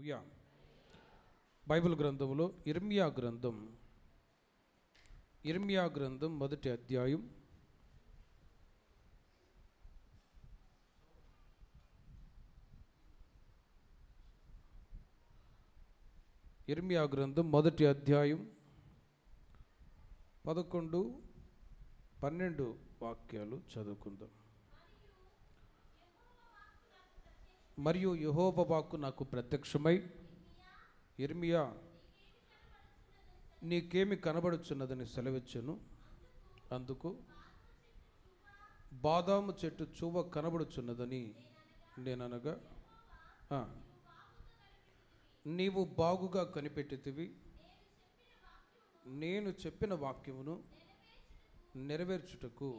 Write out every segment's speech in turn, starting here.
హల్లెలూయా. Bible గ్రంథంలో ఇర్మియా గ్రంథం మొదటి అధ్యాయం 11, 12 వాక్యాలు చదువుకుందాం. మరియు యెహోవా వాక్కు నాకు ప్రత్యక్షమై, ఇర్మియా, నీకేమి కనబడుచున్నదని సెలవిచ్చెను. అందుకు, బాదాము చెట్టు చువ్వ కనబడుచున్నదని నేననగా, నీవు బాగుగా కనిపెట్టితివి, నేను చెప్పిన వాక్యమును నెరవేర్చుటకు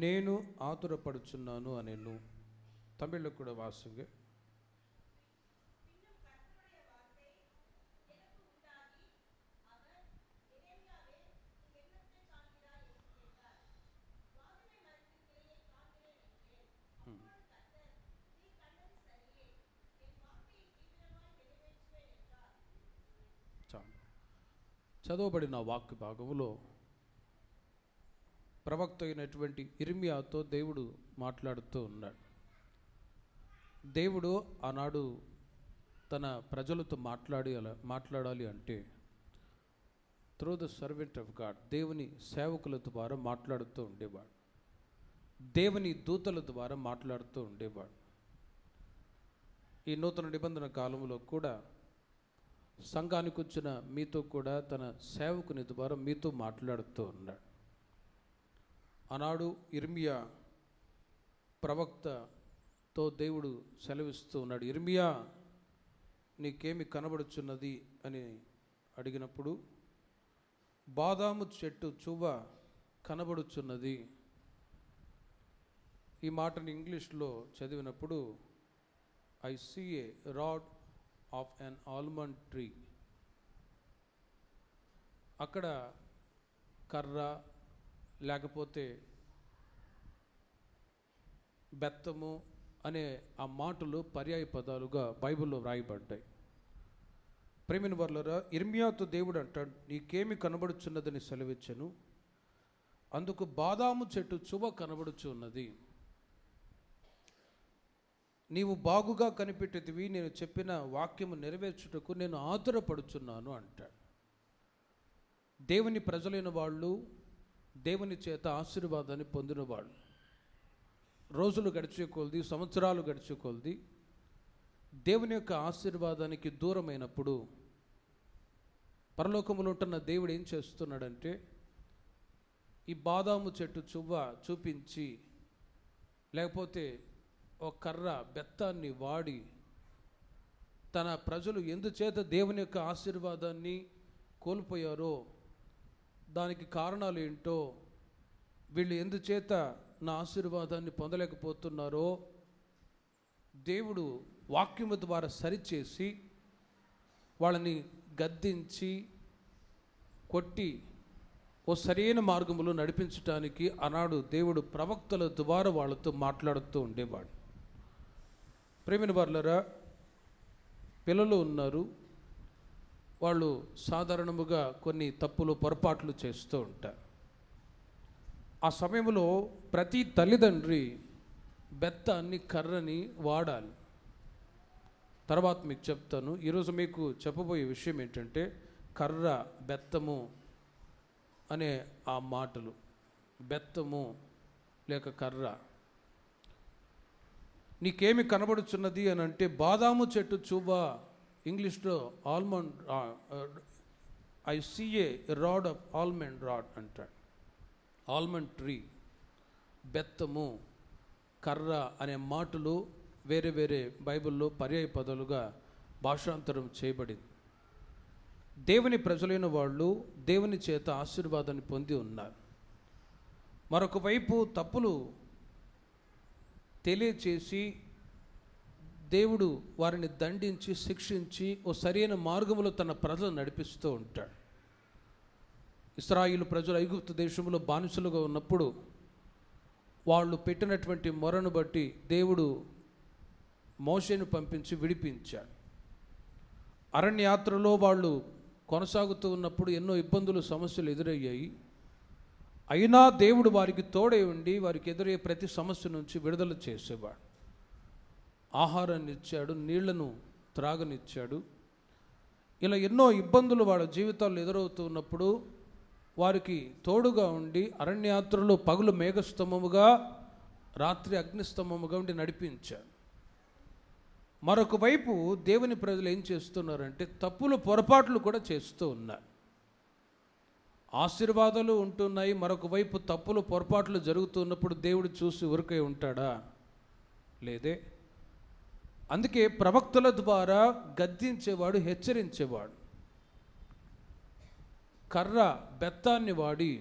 నేను ఆతురపడుచున్నాను అనేను. తమిళ్లో కూడా వాసుగా, చదవబడిన వాక్య భాగములో ప్రవక్త అయినటువంటి ఇర్మియాతో దేవుడు మాట్లాడుతూ ఉన్నాడు. దేవుడు ఆనాడు తన ప్రజలతో మాట్లాడాలి అంటే through the servant of God, దేవుని సేవకుల ద్వారా మాట్లాడుతూ ఉండేవాడు, దేవుని దూతల ద్వారా మాట్లాడుతూ ఉండేవాడు. ఈ నూతన నిబంధన కాలంలో కూడా సంఘానికి వచ్చిన మీతో కూడా తన సేవకుని ద్వారా మీతో మాట్లాడుతూ ఉన్నాడు. ఆనాడు ఇర్మియా ప్రవక్తతో దేవుడు సెలవిస్తూ ఉన్నాడు. ఇర్మియా, నీకేమి కనబడుచున్నది అని అడిగినప్పుడు, బాదాము చెట్టు చువ్వ కనబడుచున్నది. ఈ మాటని ఇంగ్లీష్లో చదివినప్పుడు, I see a rod of an almond tree. అక్కడ కర్ర లేకపోతే బెత్తము అనే ఆ మాటలు పర్యాయ పదాలుగా బైబిల్లో వ్రాయబడ్డాయి. ప్రేమిన వర్లరా, ఇర్మియాతో దేవుడు అంటాడు, నీకేమి కనబడుచున్నదని సెలవిచ్చెను. అందుకు, బాదాము చెట్టు చువ్వ కనబడుచున్నది. నీవు బాగుగా కనిపెట్టేదివి, నేను చెప్పిన వాక్యము నెరవేర్చుటకు నేను ఆతురపడుచున్నాను అంటాడు. దేవుని ప్రజలైన వాళ్ళు, దేవుని చేత ఆశీర్వాదాన్ని పొందిన వాళ్ళు, రోజులు గడిచే కొలది, సంవత్సరాలు గడిచే కొలది దేవుని యొక్క ఆశీర్వాదానికి దూరమైనప్పుడు పరలోకములో ఉంటున్న దేవుడు ఏం చేస్తున్నాడంటే, ఈ బాదాము చెట్టు చువ్వ చూపించి, లేకపోతే ఒక కర్ర బెత్తాన్ని వాడి, తన ప్రజలు ఎందుచేత దేవుని యొక్క ఆశీర్వాదాన్ని కోల్పోయారో, దానికి కారణాలు ఏంటో, వీళ్ళు ఎందుచేత నా ఆశీర్వాదాన్ని పొందలేకపోతున్నారో దేవుడు వాక్యము ద్వారా సరిచేసి వాళ్ళని గద్దించి కొట్టి ఓ సరైన మార్గంలో నడిపించడానికి ఆనాడు దేవుడు ప్రవక్తల ద్వారా వాళ్ళతో మాట్లాడుతూ ఉండేవాడు. ప్రేమిన వర్లరా, పిల్లలు ఉన్నారు, వాళ్ళు సాధారణముగా కొన్ని తప్పులు పొరపాట్లు చేస్తూ ఉంటారు. ఆ సమయంలో ప్రతి తల్లిదండ్రి బెత్తాన్ని, కర్రని వాడాలి. తర్వాత మీకు చెప్తాను. ఈరోజు మీకు చెప్పబోయే విషయం ఏంటంటే, కర్ర, బెత్తము అనే ఆ మాటలు, బెత్తము లేక కర్ర. నీకేమి కనబడుచున్నది అని అంటే, బాదాము చెట్టు చువ్వ, ఇంగ్లీష్లో almond, I see a rod of almond rod అంటాడు. ఆల్మండ్ ట్రీ, బెత్తము, కర్ర అనే మాటలు వేరే వేరే బైబిల్లో పర్యాయ పదాలుగా భాషాంతరం చేయబడింది. దేవుని ప్రజలైన వాళ్ళు దేవుని చేత ఆశీర్వాదాన్ని పొంది ఉన్నారు. మరొక వైపు తప్పులు తెలియచేసి దేవుడు వారిని దండించి శిక్షించి ఓ సరైన మార్గంలో తన ప్రజలు నడిపిస్తూ ఉంటాడు. ఇశ్రాయేలు ప్రజలు ఐగుప్తు దేశంలో బానిసలుగా ఉన్నప్పుడు వాళ్ళు పెట్టినటువంటి మొరను బట్టి దేవుడు మోషేను పంపించి విడిపించాడు. అరణ్యయాత్రలో వాళ్ళు కొనసాగుతూ ఉన్నప్పుడు ఎన్నో ఇబ్బందులు, సమస్యలు ఎదురయ్యాయి. అయినా దేవుడు వారికి తోడై ఉండి వారికి ఎదురయ్యే ప్రతి సమస్య నుంచి విడుదల చేసేవాడు. ఆహారాన్ని ఇచ్చాడు, నీళ్లను త్రాగనిచ్చాడు. ఇలా ఎన్నో ఇబ్బందులు వాళ్ళ జీవితాల్లో ఎదురవుతూ ఉన్నప్పుడు వారికి తోడుగా ఉండి అరణ్యయాత్రలో పగులు మేఘస్తంభముగా, రాత్రి అగ్నిస్తంభముగా ఉండి నడిపించాడు. మరొక వైపు దేవుని ప్రజలు ఏం చేస్తున్నారంటే తప్పులు, పొరపాట్లు కూడా చేస్తూ ఉన్నారు. ఆశీర్వాదాలు ఉంటున్నాయి, మరొక వైపు తప్పులు, పొరపాట్లు జరుగుతున్నప్పుడు దేవుడు చూసి ఊరికే ఉంటాడా? లేదే. అందుకే ప్రవక్తల ద్వారా గద్దించేవాడు, హెచ్చరించేవాడు. కర్ర, బెత్తాన్ని వాడి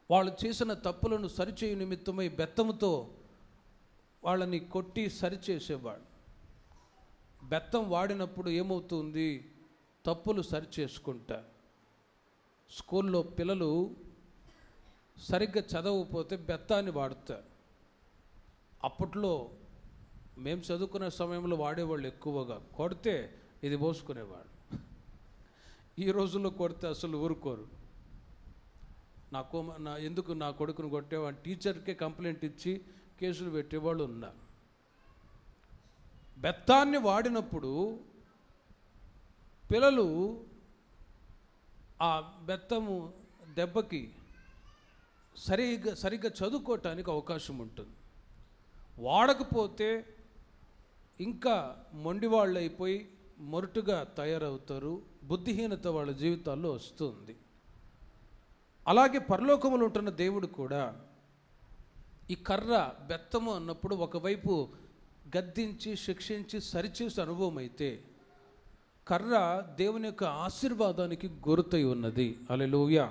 వాళ్ళు చేసిన తప్పులను సరిచేయు నిమిత్తమై బెత్తముతో వాళ్ళని కొట్టి సరిచేసేవాడు. బెత్తం వాడినప్పుడు ఏమవుతుంది? తప్పులు సరిచేసుకుంటారు. స్కూల్లో పిల్లలు సరిగ్గా చదవకపోతే బెత్తాన్ని వాడుతారు. అప్పట్లో మేము చదువుకునే సమయంలో వాడేవాళ్ళు ఎక్కువగా. కొడితే ఇది పోసుకునేవాడు. ఈ రోజుల్లో కొడితే అసలు ఊరుకోరు. ఎందుకు నా కొడుకును కొట్టేవాడు, టీచర్కే కంప్లైంట్ ఇచ్చి కేసులు పెట్టేవాళ్ళు ఉన్నారు. బెత్తాన్ని వాడినప్పుడు పిల్లలు ఆ బెత్తము దెబ్బకి సరిగ్గా చదువుకోవటానికి అవకాశం ఉంటుంది. వాడకపోతే ఇంకా మొండివాళ్ళు అయిపోయి మొరటుగా తయారవుతారు. బుద్ధిహీనత వాళ్ళ జీవితాల్లో వస్తుంది. అలాగే పరలోకములో ఉంటున్న దేవుడు కూడా ఈ కర్ర, బెత్తము అన్నప్పుడు ఒకవైపు గద్దించి, శిక్షించి, సరిచేసే అనుభవం అయితే, కర్ర దేవుని యొక్క ఆశీర్వాదానికి గుర్తై ఉన్నది. హల్లెలూయా.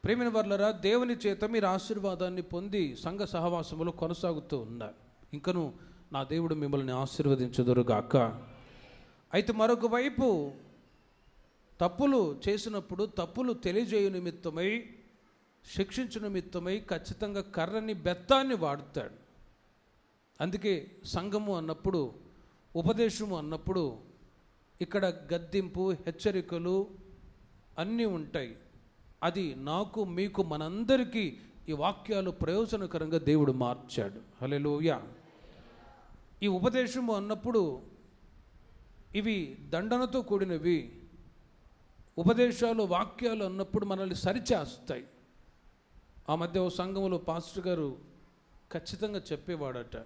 ప్రేమైన వర్లరా, దేవుని చేత మీరు ఆశీర్వాదాన్ని పొంది సంఘ సహవాసములో కొనసాగుతూ ఉన్నారు. ఇంకను నా దేవుడు మిమ్మల్ని ఆశీర్వదించుదురుగాక. అయితే మరొక వైపు తప్పులు చేసినప్పుడు తప్పులు తెలియజేయు నిమిత్తమై, శిక్షించు నిమిత్తమై ఖచ్చితంగా కర్రని, బెత్తాన్ని వాడుతాడు. అందుకే సంఘము అన్నప్పుడు, ఉపదేశము అన్నప్పుడు ఇక్కడ గద్దింపు, హెచ్చరికలు అన్నీ ఉంటాయి. అది నాకు, మీకు, మనందరికీ ఈ వాక్యాలు ప్రయోజనకరంగా దేవుడు మార్చాడు. హల్లెలూయా. ఈ ఉపదేశము అన్నప్పుడు ఇవి దండనతో కూడినవి. ఉపదేశాలు, వాక్యాలు అన్నప్పుడు మనల్ని సరిచేస్తాయి. ఆ మధ్య ఓ సంఘంలో పాస్టర్ గారు ఖచ్చితంగా చెప్పేవాడట.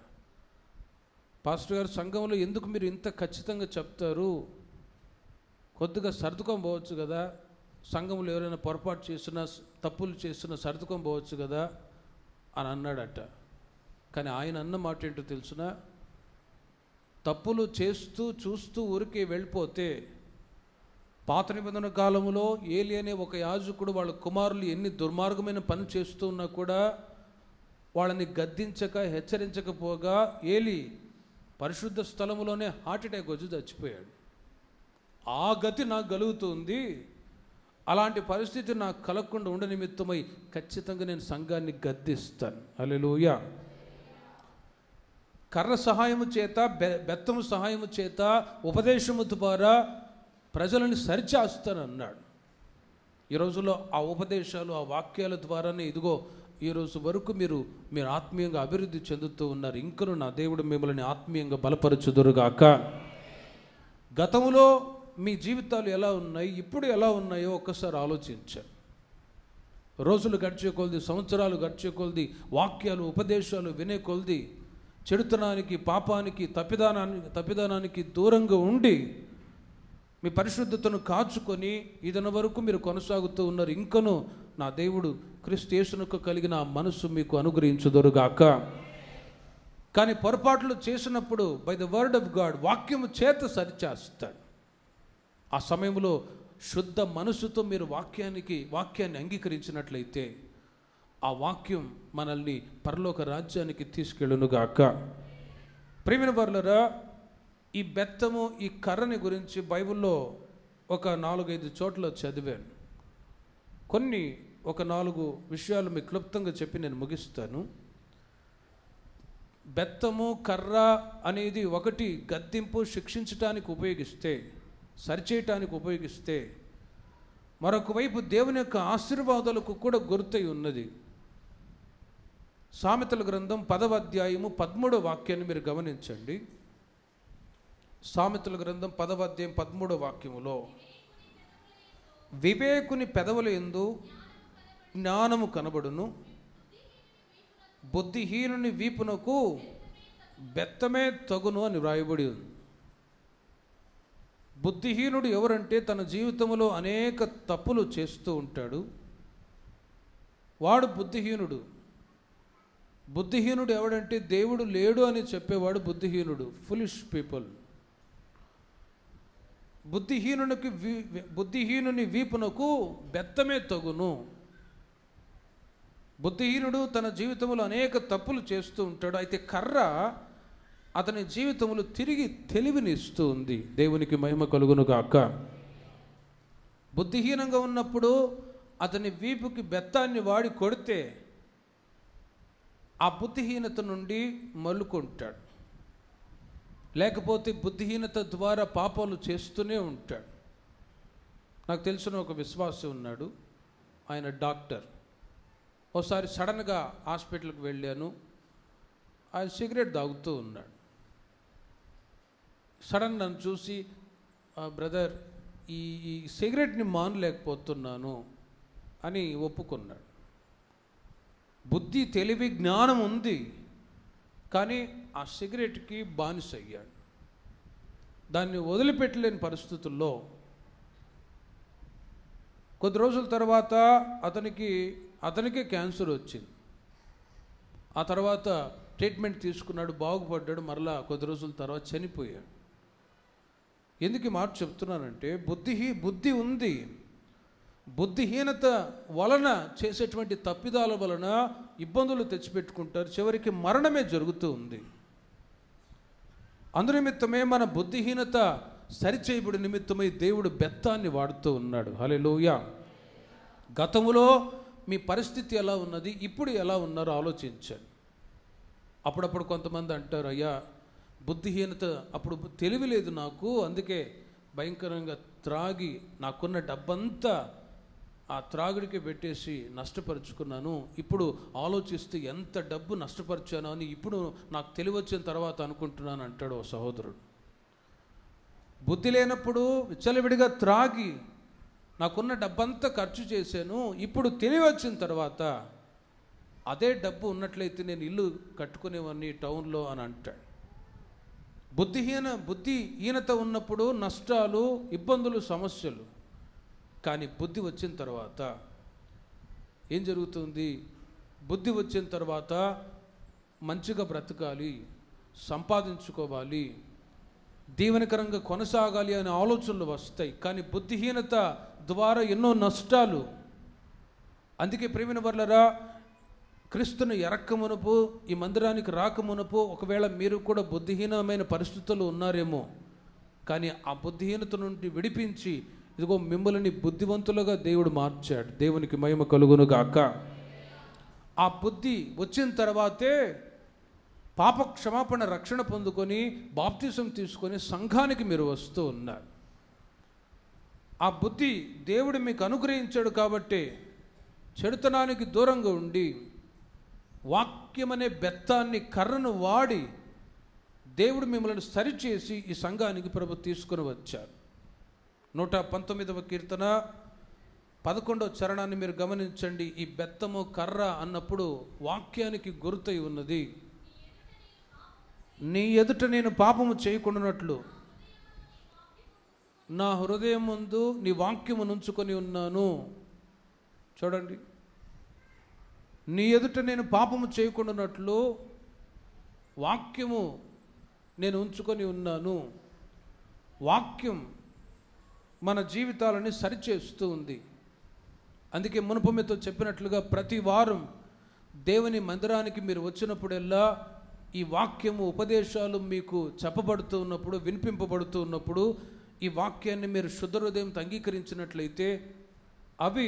పాస్టర్ గారు, సంఘంలో ఎందుకు మీరు ఇంత ఖచ్చితంగా చెప్తారు? కొద్దిగా సర్దుకొని పోవచ్చు కదా, సంఘంలో ఎవరైనా పొరపాటు చేసినా, తప్పులు చేసినా సర్దుకొని పోవచ్చు కదా అని అన్నాడట. కానీ ఆయన అన్న మాట ఏంటో తెలుసిన, తప్పులు చేస్తూ చూస్తూ ఊరికే వెళ్ళిపోతే, పాత నిబంధన కాలంలో ఏలి అనే ఒక యాజకుడు వాళ్ళ కుమారులు ఎన్ని దుర్మార్గమైన పని చేస్తూ ఉన్నా కూడా వాళ్ళని గద్దించక, హెచ్చరించకపోగా ఏలి పరిశుద్ధ స్థలములోనే హార్ట్అటాక్ వచ్చి చచ్చిపోయాడు. ఆ గతి నాకు కలుగుతుంది. అలాంటి పరిస్థితి నాకు కలగకుండా ఉండ నిమిత్తమై ఖచ్చితంగా నేను సంఘాన్ని గద్దిస్తాను. హల్లెలూయా. కర్ర సహాయము చేత, బెత్తము సహాయము చేత, ఉపదేశము ద్వారా ప్రజలను సరిచేస్తానన్నాడు. ఈ రోజుల్లో ఆ ఉపదేశాలు, ఆ వాక్యాల ద్వారానే ఇదిగో ఈరోజు వరకు మీరు ఆత్మీయంగా అభివృద్ధి చెందుతూ ఉన్నారు. ఇంకను నా దేవుడు మిమ్మల్ని ఆత్మీయంగా బలపరచుదురుగాక. గతంలో మీ జీవితాలు ఎలా ఉన్నాయి, ఇప్పుడు ఎలా ఉన్నాయో ఒక్కసారి ఆలోచించారు. రోజులు గడిచే కొలది, సంవత్సరాలు గడిచే కొలది, వాక్యాలు, ఉపదేశాలు వినే కొలది చెడుతనానికి, పాపానికి, తప్పిదానానికి దూరంగా ఉండి మీ పరిశుద్ధతను కాచుకొని ఇదన వరకు మీరు కొనసాగుతూ ఉన్నారు. ఇంకను నా దేవుడు క్రీస్తు యేసునకు కలిగిన ఆ మనస్సు మీకు అనుగ్రహించుదురుగాక. కానీ పొరపాట్లు చేసినప్పుడు by the word of God, వాక్యము చేత సరిచేస్తాడు. ఆ సమయంలో శుద్ధ మనసుతో మీరు వాక్యాన్ని అంగీకరించినట్లయితే ఆ వాక్యం మనల్ని పరలోక రాజ్యానికి తీసుకెళ్ళునుగాక. ప్రియమైన వారలారా, ఈ బెత్తము, ఈ కర్రని గురించి బైబిల్లో ఒక 4-5 చోట్ల చదివాను. ఒక 4 విషయాలు మీకు క్లుప్తంగా చెప్పి నేను ముగిస్తాను. బెత్తము, కర్ర అనేది ఒకటి గద్దింపు, శిక్షించటానికి ఉపయోగిస్తే సరిచేయటానికి ఉపయోగిస్తే, మరొక వైపు దేవుని యొక్క ఆశీర్వాదాలకు కూడా గుర్తై ఉన్నది. సామెతల గ్రంథం 10వ అధ్యాయము 13వ వాక్యాన్ని మీరు గమనించండి. సామెతల గ్రంథం 10వ అధ్యాయం 13వ వాక్యములో, వివేకుని పెదవుల యందు జ్ఞానము కనబడును, బుద్ధిహీనుని వీపునకు బెత్తమే తగును అని వ్రాయబడి ఉంది. బుద్ధిహీనుడు ఎవరంటే తన జీవితంలో అనేక తప్పులు చేస్తూ ఉంటాడు. వాడు బుద్ధిహీనుడు. బుద్ధిహీనుడు ఎవడంటే దేవుడు లేడు అని చెప్పేవాడు బుద్ధిహీనుడు. Foolish people. బుద్ధిహీనుని వీపునకు బెత్తమే తగును. బుద్ధిహీనుడు తన జీవితంలో అనేక తప్పులు చేస్తూ ఉంటాడు. అయితే కర్ర అతని జీవితంలో తిరిగి తెలివిని ఇస్తూ ఉంది. దేవునికి మహిమ కలుగును గాక. బుద్ధిహీనంగా ఉన్నప్పుడు అతని వీపుకి బెత్తాన్ని వాడి కొడితే ఆ బుద్ధిహీనత నుండి మలుకుంటాడు. లేకపోతే బుద్ధిహీనత ద్వారా పాపాలు చేస్తూనే ఉంటాడు. నాకు తెలిసిన ఒక విశ్వాసి ఉన్నాడు, ఆయన డాక్టర్. ఒకసారి సడన్గా హాస్పిటల్కి వెళ్ళాను. ఆయన సిగరెట్ తాగుతూ ఉన్నాడు. సడన్ నన్ను చూసి, బ్రదర్, ఈ సిగరెట్ని మానలేకపోతున్నాను అని ఒప్పుకున్నాడు. బుద్ధి, తెలివి, జ్ఞానం ఉంది, కానీ ఆ సిగరెట్కి బానిస అయ్యాడు. దాన్ని వదిలిపెట్టలేని పరిస్థితుల్లో కొద్ది రోజుల తర్వాత అతనికే క్యాన్సర్ వచ్చింది. ఆ తర్వాత ట్రీట్మెంట్ తీసుకున్నాడు, బాగుపడ్డాడు. మరలా కొద్ది రోజుల తర్వాత చనిపోయాడు. ఎందుకు ఈ మాట చెప్తున్నానంటే, బుద్ధి ఉంది. బుద్ధిహీనత వలన చేసేటువంటి తప్పిదాల వలన ఇబ్బందులు తెచ్చిపెట్టుకుంటారు. చివరికి మరణమే జరుగుతూ ఉంది. అందునిమిత్తమే మన బుద్ధిహీనత సరిచేయబడి నిమిత్తమై దేవుడు బెత్తాన్ని వాడుతూ ఉన్నాడు. హల్లెలూయా. గతములో మీ పరిస్థితి ఎలా ఉన్నది, ఇప్పుడు ఎలా ఉన్నారో ఆలోచించండి. అప్పుడప్పుడు కొంతమంది అంటారు, అయ్యా బుద్ధిహీనత, అప్పుడు తెలివి లేదు నాకు, అందుకే భయంకరంగా త్రాగి నాకున్న డబ్బంతా ఆ త్రాగుడికి పెట్టేసి నష్టపరుచుకున్నాను. ఇప్పుడు ఆలోచిస్తే ఎంత డబ్బు నష్టపరిచాను అని ఇప్పుడు నాకు తెలివి వచ్చిన తర్వాత అనుకుంటున్నాను అంటాడు ఓ సహోదరుడు. బుద్ధి లేనప్పుడు విచ్చలవిడిగా త్రాగి నాకున్న డబ్బంతా ఖర్చు చేశాను, ఇప్పుడు తెలివి వచ్చిన తర్వాత అదే డబ్బు ఉన్నట్లయితే నేను ఇల్లు కట్టుకునేవాడిని టౌన్లో అని అంటాడు. బుద్ధిహీనత ఉన్నప్పుడు నష్టాలు, ఇబ్బందులు, సమస్యలు. కానీ బుద్ధి వచ్చిన తర్వాత ఏం జరుగుతుంది? బుద్ధి వచ్చిన తర్వాత మంచిగా బ్రతకాలి, సంపాదించుకోవాలి, దీవెనకరంగా కొనసాగాలి అనే ఆలోచనలు వస్తాయి. కానీ బుద్ధిహీనత ద్వారా ఎన్నో నష్టాలు. అందుకే ప్రియమైన వర్లరా, క్రీస్తును ఎరక్కమునపు, ఈ మందిరానికి రాకమునపు ఒకవేళ మీరు కూడా బుద్ధిహీనమైన పరిస్థితుల్లో ఉన్నారేమో, కానీ ఆ బుద్ధిహీనత నుండి విడిపించి ఇదిగో మిమ్మల్ని బుద్ధివంతులుగా దేవుడు మార్చాడు. దేవునికి మహిమ కలుగును గాక. ఆ బుద్ధి వచ్చిన తర్వాతే పాప క్షమాపణ, రక్షణ పొందుకొని బాప్తిసం తీసుకొని సంఘానికి మీరు వస్తూ ఉన్నారు. ఆ బుద్ధి దేవుడు మీకు అనుగ్రహించాడు కాబట్టి చెడుతనానికి దూరంగా ఉండి వాక్యం అనే బెత్తాన్ని, కర్రను వాడి దేవుడు మిమ్మల్ని సరిచేసి ఈ సంఘానికి ప్రభు తీసుకుని వచ్చారు. 119వ కీర్తన 11వ చరణాన్ని మీరు గమనించండి. ఈ బెత్తము, కర్ర అన్నప్పుడు వాక్యానికి గుర్తై ఉన్నది. నీ ఎదుట నేను పాపము చేయకుండానట్లు నా హృదయం ముందు నీ వాక్యము నుంచుకొని ఉన్నాను. చూడండి, నీ ఎదుట నేను పాపము చేయకుండానట్లు వాక్యము నేను ఉంచుకొని ఉన్నాను. వాక్యం మన జీవితాలని సరిచేస్తూ ఉంది. అందుకే మునుపు మీతో చెప్పినట్లుగా ప్రతి వారం దేవుని మందిరానికి మీరు వచ్చినప్పుడల్లా ఈ వాక్యము, ఉపదేశాలు మీకు చెప్పబడుతూ ఉన్నప్పుడు, వినిపింపబడుతూ ఉన్నప్పుడు ఈ వాక్యాన్ని మీరు శుద్ధ హృదయంతో అంగీకరించినట్లయితే అవి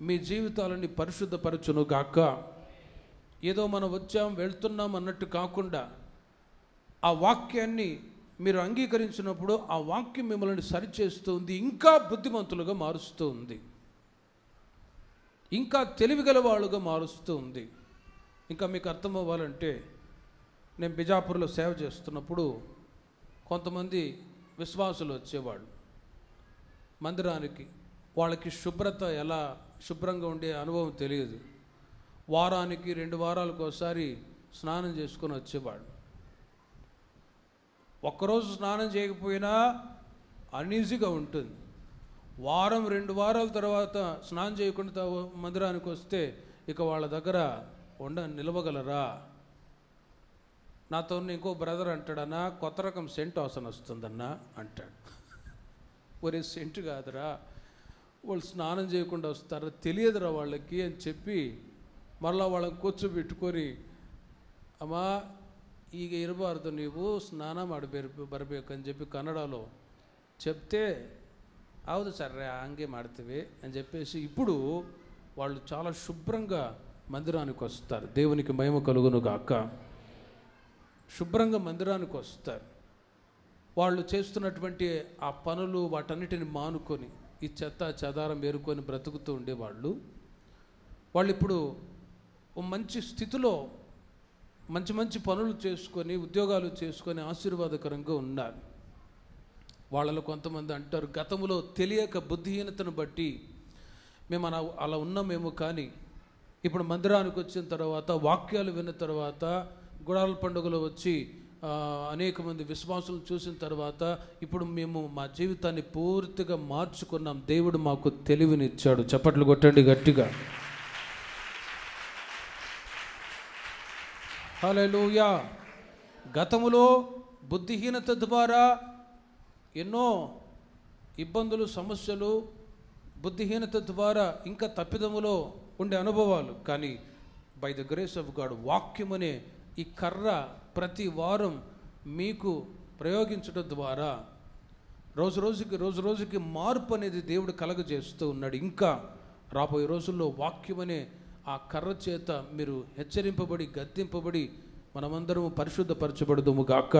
మీ జీవితాలని పరిశుద్ధపరచును గాక. ఏదో మనం వచ్చాం వెళ్తున్నాం అన్నట్టు కాకుండా ఆ వాక్యాన్ని మీరు అంగీకరించినప్పుడు ఆ వాక్యం మిమ్మల్ని సరిచేస్తుంది, ఇంకా బుద్ధిమంతులుగా మారుస్తూ ఉంది, ఇంకా తెలివిగల వాళ్ళుగా మారుస్తూ ఉంది. ఇంకా మీకు అర్థం అవ్వాలంటే, నేను బిజాపూర్లో సేవ చేస్తున్నప్పుడు కొంతమంది విశ్వాసులు వచ్చేవాళ్ళు మందిరానికి. వాళ్ళకి శుభ్రత, ఎలా శుభ్రంగా ఉండే అనుభవం తెలియదు. వారానికి 2 వారాలకు ఒకసారి స్నానం చేసుకొని వచ్చేవాళ్ళు. ఒక్కరోజు స్నానం చేయకపోయినా అన్ఈజీగా ఉంటుంది. వారం 2 వారాల తర్వాత స్నానం చేయకుండా మందిరానికి వస్తే ఇక వాళ్ళ దగ్గర నిలవగలరా? నాతో ఇంకో బ్రదర్ అంటాడన్నా, కొత్త రకం సెంట్ వాసన వస్తుందన్నా అంటాడు. ఒరే సెంటు కాదురా, వాళ్ళు స్నానం చేయకుండా వస్తారా, తెలియదురా వాళ్ళకి అని చెప్పి మళ్ళీ వాళ్ళని కూర్చోబెట్టుకొని, అమ్మా ಈಗ ಇರಬಾರ್ದು, ನೀವು ಸ್ನಾನ ಬರಬೇಕని చెప్పి కన్నడలో చెప్తే, అవును సరే హంగే ಮಾಡ್ತೀವಿ అని చెప్పేసి ఇప్పుడు వాళ్ళు చాలా శుభ్రంగా మందిరానికి వస్తారు. దేవునికి మహిమ కలుగును గాక. శుభ్రంగా మందిరానికి వస్తారు. వాళ్ళు చేస్తున్నటువంటి ఆ పనులు వాటన్నిటిని మానుకొని ఈ చెత్త చెదారం ఏరుకొని బ్రతుకుతూ ఉండేవాళ్ళు. వాళ్ళు ఇప్పుడు మంచి స్థితిలో మంచి మంచి పనులు చేసుకొని, ఉద్యోగాలు చేసుకొని ఆశీర్వాదకరంగా ఉన్నారు. వాళ్ళలో కొంతమంది అంటారు, గతంలో తెలియక బుద్ధిహీనతను బట్టి మేము అలా ఉన్నామేమో, కానీ ఇప్పుడు మందిరానికి వచ్చిన తర్వాత, వాక్యాలు విన్న తర్వాత, గుడాల పండుగలో వచ్చి అనేక మంది విశ్వాసులను చూసిన తర్వాత ఇప్పుడు మేము మా జీవితాన్ని పూర్తిగా మార్చుకున్నాం. దేవుడు మాకు తెలివినిచ్చాడు. చప్పట్లు కొట్టండి గట్టిగా. హల్లెలూయా. గతములో బుద్ధిహీనత ద్వారా ఎన్నో ఇబ్బందులు, సమస్యలు, బుద్ధిహీనత ద్వారా ఇంకా తప్పిదములో ఉండే అనుభవాలు. కానీ by the grace of God, వాక్యం అనే ఈ కర్ర ప్రతి వారం మీకు ప్రయోగించడం ద్వారా రోజు రోజుకి మార్పు అనేది దేవుడు కలగజేస్తూ ఉన్నాడు. ఇంకా రాబోయే రోజుల్లో వాక్యం అనే ఆ కర్ర చేత మీరు హెచ్చరింపబడి, గద్దింపబడి మనమందరము పరిశుద్ధపరచబడదుము గాక.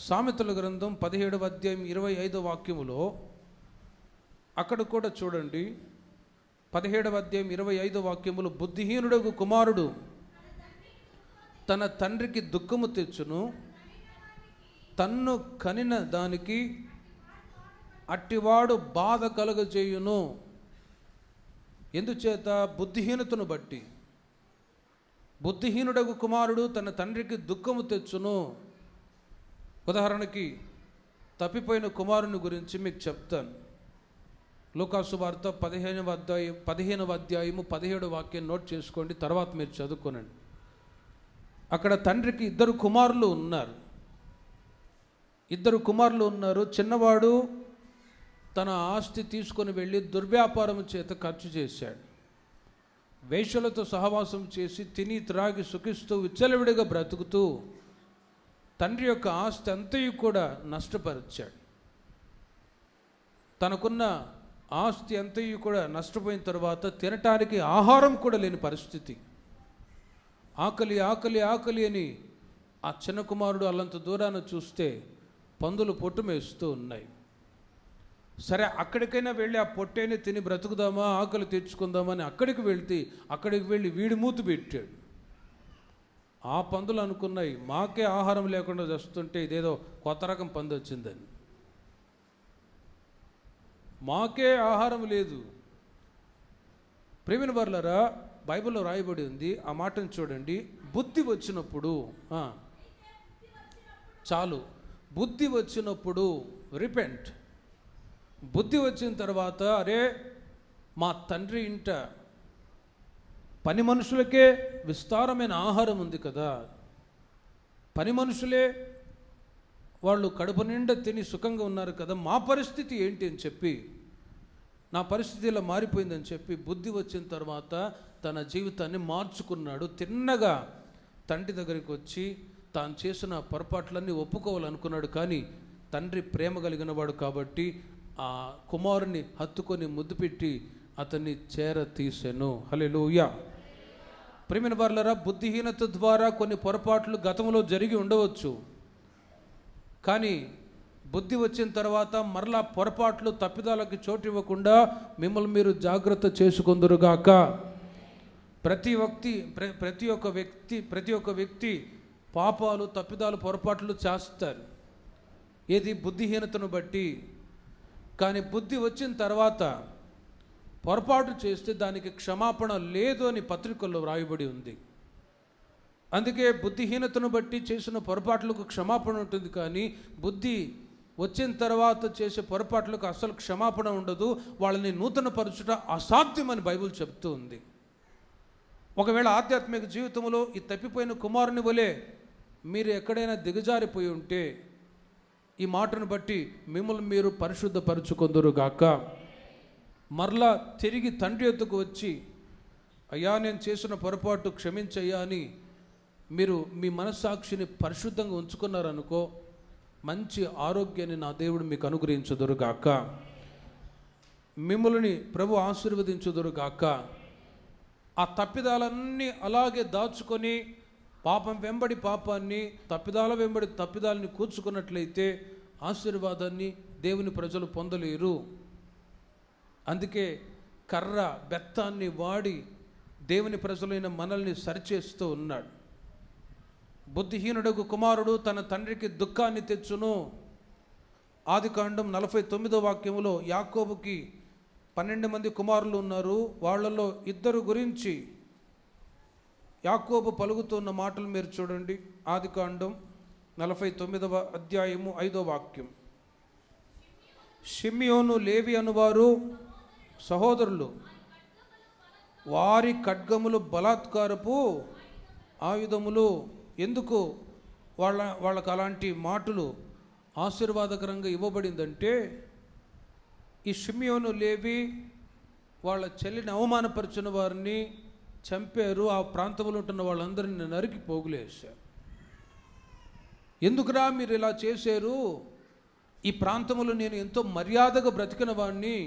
సామెతల గ్రంథం 17వ అధ్యాయం 25వ వాక్యములో అక్కడ కూడా చూడండి. 17వ అధ్యాయం 25వ వాక్యములో, బుద్ధిహీనుడగు కుమారుడు తన తండ్రికి దుఃఖము తెచ్చును, తన్ను కనిన దానికి అట్టివాడు బాధ కలుగజేయును. ఎందుచేత? బుద్ధిహీనతను బట్టి. బుద్ధిహీనుడగు కుమారుడు తన తండ్రికి దుఃఖము తెచ్చును. ఉదాహరణకి తప్పిపోయిన కుమారుని గురించి మీకు చెప్తాను. లూకాసు వార్త 15వ అధ్యాయము 17వ వాక్యం నోట్ చేసుకోండి, తర్వాత మీరు చదువుకోనండి. అక్కడ తండ్రికి 2 కుమారులు ఉన్నారు. చిన్నవాడు తన ఆస్తి తీసుకొని వెళ్ళి దుర్వ్యాపారం చేత ఖర్చు చేశాడు. వేశ్యలతో సహవాసం చేసి తిని త్రాగి సుఖిస్తూ విచ్చలవిడిగా బ్రతుకుతూ తండ్రి యొక్క ఆస్తి అంతయు కూడా నష్టపరిచాడు. తనకున్న ఆస్తి అంతయు కూడా నష్టపోయిన తర్వాత తినటానికి ఆహారం కూడా లేని పరిస్థితి. ఆకలి ఆకలి ఆకలి అని ఆ చిన్న కుమారుడు అల్లంత దూరాన చూస్తే పందులు పొట్టుమేస్తూ ఉన్నాయి. సరే, అక్కడికైనా వెళ్ళి ఆ పొట్టేని తిని బ్రతుకుదామా, ఆకలి తెచ్చుకుందామని అక్కడికి వెళ్ళి వీడి మూతి పెట్టాడు. ఆ పందులు అనుకున్నాయి, మాకే ఆహారం లేకుండా వస్తుంటే ఇదేదో కొత్త రకం పంది వచ్చిందని. మాకే ఆహారం లేదు. ప్రియమైన వారలారా, బైబిల్లో రాయబడి ఉంది, ఆ మాటను చూడండి. బుద్ధి వచ్చినప్పుడు చాలు. బుద్ధి వచ్చినప్పుడు రిపెంట్. బుద్ధి వచ్చిన తర్వాత, అరే మా తండ్రి ఇంట పని మనుషులకే విస్తారమైన ఆహారం ఉంది కదా, పని మనుషులే వాళ్ళు కడుపు నిండా తిని సుఖంగా ఉన్నారు కదా, మా పరిస్థితి ఏంటి అని చెప్పి, నా పరిస్థితి ఇలా మారిపోయిందని చెప్పి బుద్ధి వచ్చిన తర్వాత తన జీవితాన్ని మార్చుకున్నాడు. తిన్నగా తండ్రి దగ్గరికి వచ్చి తాను చేసిన పొరపాట్లన్నీ ఒప్పుకోవాలనుకున్నాడు. కానీ తండ్రి ప్రేమ కలిగిన వాడు కాబట్టి ఆ కుమారుని హత్తుకొని ముద్దు పెట్టి అతన్ని చేర తీసెను. హల్లెలూయా. ప్రియమైన వారలారా, బుద్ధిహీనత ద్వారా కొన్ని పొరపాట్లు గతంలో జరిగి ఉండవచ్చు. కానీ బుద్ధి వచ్చిన తర్వాత మరలా పొరపాట్లు తప్పిదాలకి చోటు ఇవ్వకుండా మిమ్మల్ని మీరు జాగ్రత్త చేసుకొందురుగాక. ప్రతి ఒక్క వ్యక్తి పాపాలు, తప్పిదాలు, పొరపాట్లు చేస్తారు, ఏది బుద్ధిహీనతను బట్టి. కానీ బుద్ధి వచ్చిన తర్వాత పొరపాటు చేస్తే దానికి క్షమాపణ లేదు అని పత్రికల్లో వ్రాయబడి ఉంది. అందుకే బుద్ధిహీనతను బట్టి చేసిన పొరపాట్లకు క్షమాపణ ఉంటుంది, కానీ బుద్ధి వచ్చిన తర్వాత చేసే పొరపాట్లకు అసలు క్షమాపణ ఉండదు. వాళ్ళని నూతన పరచుట అసాధ్యమని బైబిల్ చెప్తూ ఉంది. ఒకవేళ ఆధ్యాత్మిక జీవితంలో ఈ తప్పిపోయిన కుమారుని వలె మీరు ఎక్కడైనా దిగజారిపోయి ఉంటే ఈ మాటను బట్టి మిమ్మల్ని మీరు పరిశుద్ధపరచుకొందురుగాక. మరలా తిరిగి తండ్రి యొద్దకు వచ్చి, అయ్యా నేను చేసిన పొరపాటు క్షమించయ్యా అని మీరు మీ మనస్సాక్షిని పరిశుద్ధంగా ఉంచుకున్నారనుకో, మంచి ఆరోగ్యాన్ని నా దేవుడు మీకు అనుగ్రహించుదురుగాక. మిమ్మల్ని ప్రభు ఆశీర్వదించుదురుగాక. ఆ తప్పిదాలన్నీ అలాగే దాచుకొని పాపం వెంబడి పాపాన్ని, తప్పిదాల వెంబడి తప్పిదాలని కూర్చుకున్నట్లయితే ఆశీర్వాదాన్ని దేవుని ప్రజలు పొందలేరు. అందుకే కర్ర బెత్తాన్ని వాడి దేవుని ప్రజలైన మనల్ని సరిచేస్తూ ఉన్నాడు. బుద్ధిహీనుడకు కుమారుడు తన తండ్రికి దుఃఖాన్ని తెచ్చును. ఆదికాండం 49వ వాక్యములో యాకోబుకి 12 మంది కుమారులు ఉన్నారు. వాళ్ళలో 2 గురించి యాకోబు పలుకుతున్న మాటలు మీరు చూడండి. ఆదికాండం 49వ అధ్యాయము 5వ వాక్యం. షిమ్యోను, లేవి అనువారు సహోదరులు, వారి ఖడ్గములు బలాత్కారపు ఆయుధములు. ఎందుకు వాళ్ళకు అలాంటి మాటలు ఆశీర్వాదకరంగా ఇవ్వబడిందంటే, ఈ షిమ్యోను, లేవి వాళ్ళ చెల్లిని అవమానపరిచిన వారిని చంపారు. ఆ ప్రాంతంలో ఉంటున్న వాళ్ళందరినీ నరికి పోగులేశారు. ఎందుకురా మీరు ఇలా చేశారు? ఈ ప్రాంతంలో నేను ఎంతో మర్యాదగా బ్రతికిన వాడిని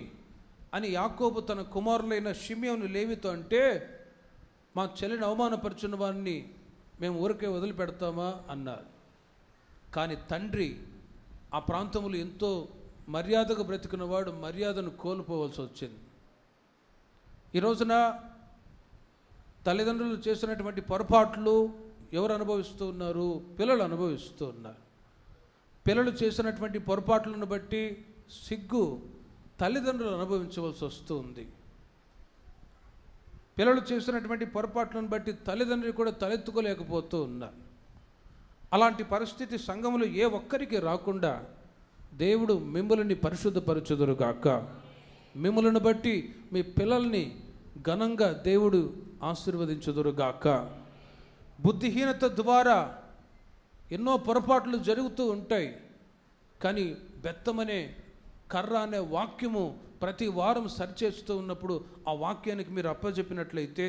అని యాకోబు తన కుమారులైన షిమ్యోను, లేవితో అంటే, మా చెల్లిని అవమానపరిచిన వారిని మేము ఊరికే వదిలిపెడతామా అన్నారు. కానీ తండ్రి ఆ ప్రాంతంలో ఎంతో మర్యాదగా బ్రతికిన వాడు మర్యాదను కోల్పోవలసి వచ్చింది. ఈ రోజున తల్లిదండ్రులు చేసినటువంటి పొరపాట్లు ఎవరు అనుభవిస్తూ ఉన్నారు? పిల్లలు అనుభవిస్తూ ఉన్నారు. పిల్లలు చేసినటువంటి పొరపాట్లను బట్టి సిగ్గు తల్లిదండ్రులు అనుభవించవలసి వస్తుంది. పిల్లలు చేసినటువంటి పొరపాట్లను బట్టి తల్లిదండ్రులు కూడా తలెత్తుకోలేకపోతూ ఉన్నారు. అలాంటి పరిస్థితి సంఘములో ఏ ఒక్కరికి రాకుండా దేవుడు మిమ్మల్ని పరిశుద్ధపరచుదురుగాక. మిమ్మల్ని బట్టి మీ పిల్లల్ని ఘనంగా దేవుడు ఆశీర్వదించుదురుగాక. బుద్ధిహీనత ద్వారా ఎన్నో పొరపాట్లు జరుగుతూ ఉంటాయి. కానీ బెత్తమనే కర్ర అనే వాక్యము ప్రతి వారం సరిచేస్తూ ఉన్నప్పుడు ఆ వాక్యానికి మీరు అప్పచెప్పినట్లయితే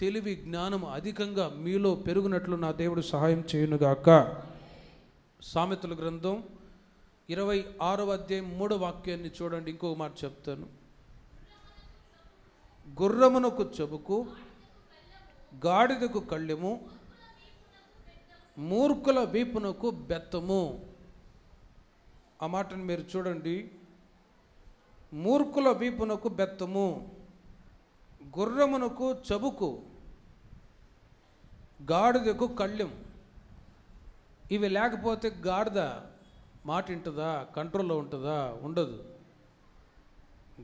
తెలివి, జ్ఞానం అధికంగా మీలో పెరుగునట్లు నా దేవుడు సహాయం చేయునుగాక. సామెతల గ్రంథం 26వ అధ్యాయం 3వ వాక్యాన్ని చూడండి. ఇంకొక మాట చెప్తాను. గుర్రమునకు చెబుకు, గాడిదకు కళ్ళెము, మూర్ఖుల వీపునకు బెత్తము. ఆ మాటను మీరు చూడండి. మూర్ఖుల వీపునకు బెత్తము, గుర్రమునకు చెబుకు, గాడిదకు కళ్ళెం. ఇవి లేకపోతే గాడిద మాట వింటుందా? కంట్రోల్లో ఉంటుందా? ఉండదు.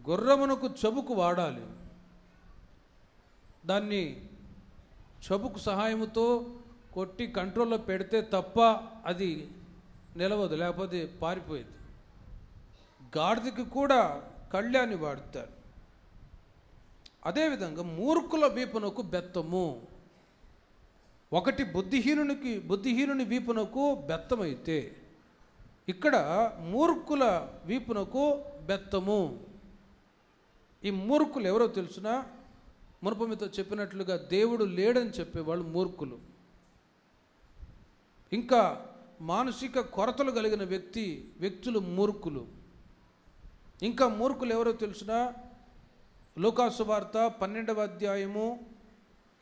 గుర్రమునకు చెబుకు వాడాలి. దాన్ని చెబుకు సహాయముతో కొట్టి కంట్రోల్లో పెడితే తప్ప అది నిలవదు, లేకపోతే పారిపోయేది. గాడిదకి కూడా కళ్యాణి వాడతారు. అదేవిధంగా మూర్ఖుల వీపునకు బెత్తము. ఒకటి బుద్ధిహీనుని వీపునకు బెత్తమైతే, ఇక్కడ మూర్ఖుల వీపునకు బెత్తము. ఈ మూర్ఖులు ఎవరో తెలుసునా? మునుపు మీతో చెప్పినట్లుగా దేవుడు లేడని చెప్పేవాళ్ళు మూర్ఖులు. ఇంకా మానసిక కొరతలు కలిగిన వ్యక్తులు మూర్ఖులు. ఇంకా మూర్ఖులు ఎవరో తెలుసునా? లూకాసు వార్త 12వ అధ్యాయము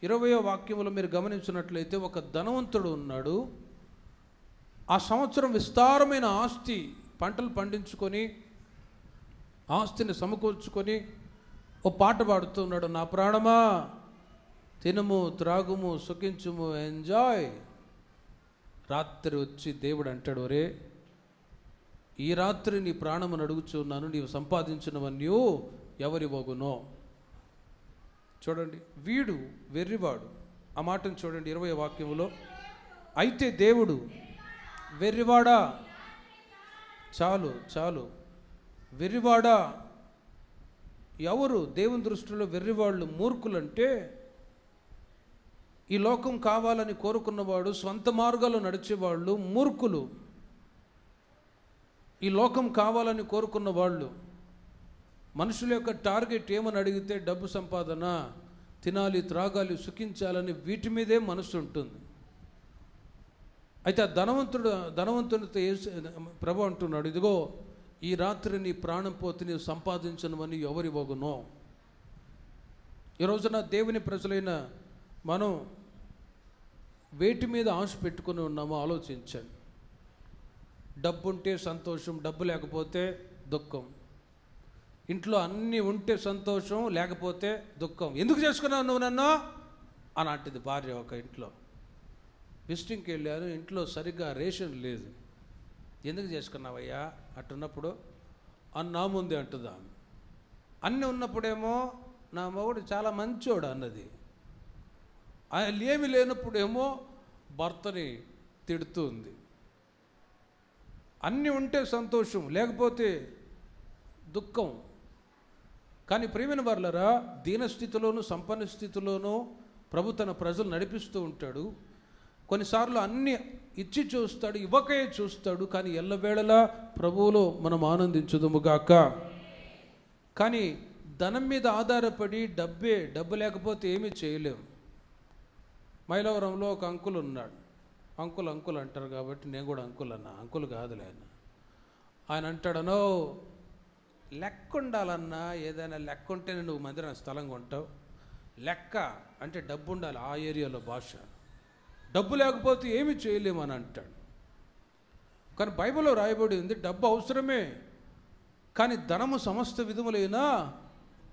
20వ వాక్యములో మీరు గమనించినట్లయితే ఒక ధనవంతుడు ఉన్నాడు. ఆ సంవత్సరం విస్తారమైన ఆస్తి, పంటలు పండించుకొని ఆస్తిని సమకూర్చుకొని ఓ పాట పాడుతున్నాడు. నా ప్రాణమా తినుము త్రాగుము సుఖించుము ఎంజాయ్. రాత్రి వచ్చి దేవుడు అంటాడు, ఒరే ఈ రాత్రి నీ ప్రాణమును అడుగుచున్నాను, నీవు సంపాదించినవన్నీ ఎవరి వగునో. చూడండి, వీడు వెర్రివాడు. ఆ మాటను చూడండి 20వ వాక్యంలో. అయితే దేవుడు వెర్రివాడా, చాలు చాలు, వెర్రివాడా. ఎవరు దేవుని దృష్టిలో వెర్రివాళ్ళు, మూర్ఖులంటే ఈ లోకం కావాలని కోరుకున్నవాడు, స్వంత మార్గాల్లో నడిచేవాళ్ళు మూర్ఖులు. ఈ లోకం కావాలని కోరుకున్న వాళ్ళు, మనుషుల యొక్క టార్గెట్ ఏమని అడిగితే డబ్బు సంపాదన, తినాలి త్రాగాలి సుఖించాలని వీటి మీదే మనసు ఉంటుంది. అయితే ఆ ధనవంతుడితో ప్రభు అంటున్నాడు, ఇదిగో ఈ రాత్రి నీ ప్రాణం పోతే నీవు సంపాదించనువని ఎవరి వగునో. ఈ రోజున దేవుని ప్రజలైన మనం వేటి మీద ఆశ పెట్టుకుని ఉన్నామో ఆలోచించండి. డబ్బు ఉంటే సంతోషం, డబ్బు లేకపోతే దుఃఖం. ఇంట్లో అన్నీ ఉంటే సంతోషం, లేకపోతే దుఃఖం. ఎందుకు చేసుకున్నావు నువ్వు నన్ను అని అంటుంది భార్య. ఒక ఇంట్లో విజిటింగ్కి వెళ్ళాను, ఇంట్లో సరిగ్గా రేషన్ లేదు. ఎందుకు చేసుకున్నావయ్యా అట్టున్నప్పుడు అని నా ముందే అంటుందా. అన్నీ ఉన్నప్పుడేమో నా మగుడు చాలా మంచోడు అన్నది, ఏమి లేనప్పుడేమో భర్తని తిడుతూ ఉంది. అన్నీ ఉంటే సంతోషం, లేకపోతే దుఃఖం. కానీ ప్రియమైన వారలారా, దీనస్థితిలోనూ సంపన్న స్థితిలోనూ ప్రభు తన ప్రజలు నడిపిస్తూ ఉంటాడు. కొన్నిసార్లు అన్నీ ఇచ్చి చూస్తాడు, ఇవ్వకే చూస్తాడు. కానీ ఎల్లవేళలా ప్రభువులో మనం ఆనందించుదుముగాక. కానీ ధనం మీద ఆధారపడి డబ్బు లేకపోతే ఏమీ చేయలేము. మైలవరంలో ఒక అంకుల్ ఉన్నాడు. అంకుల్ అంటారు కాబట్టి నేను కూడా అంకుల్ అన్నా. అంకుల్ కాదులే ఆయన అంటాడనో, లెక్క ఉండాలన్నా, ఏదైనా లెక్క ఉంటేనే నువ్వు మందిరం స్థలం కొంటావు. లెక్క అంటే డబ్బు ఉండాలి, ఆ ఏరియాలో భాష. డబ్బు లేకపోతే ఏమి చేయలేమని అంటాడు. కానీ బైబిల్లో రాయబడి ఉంది, డబ్బు అవసరమే, కానీ ధనము సమస్త విధములైన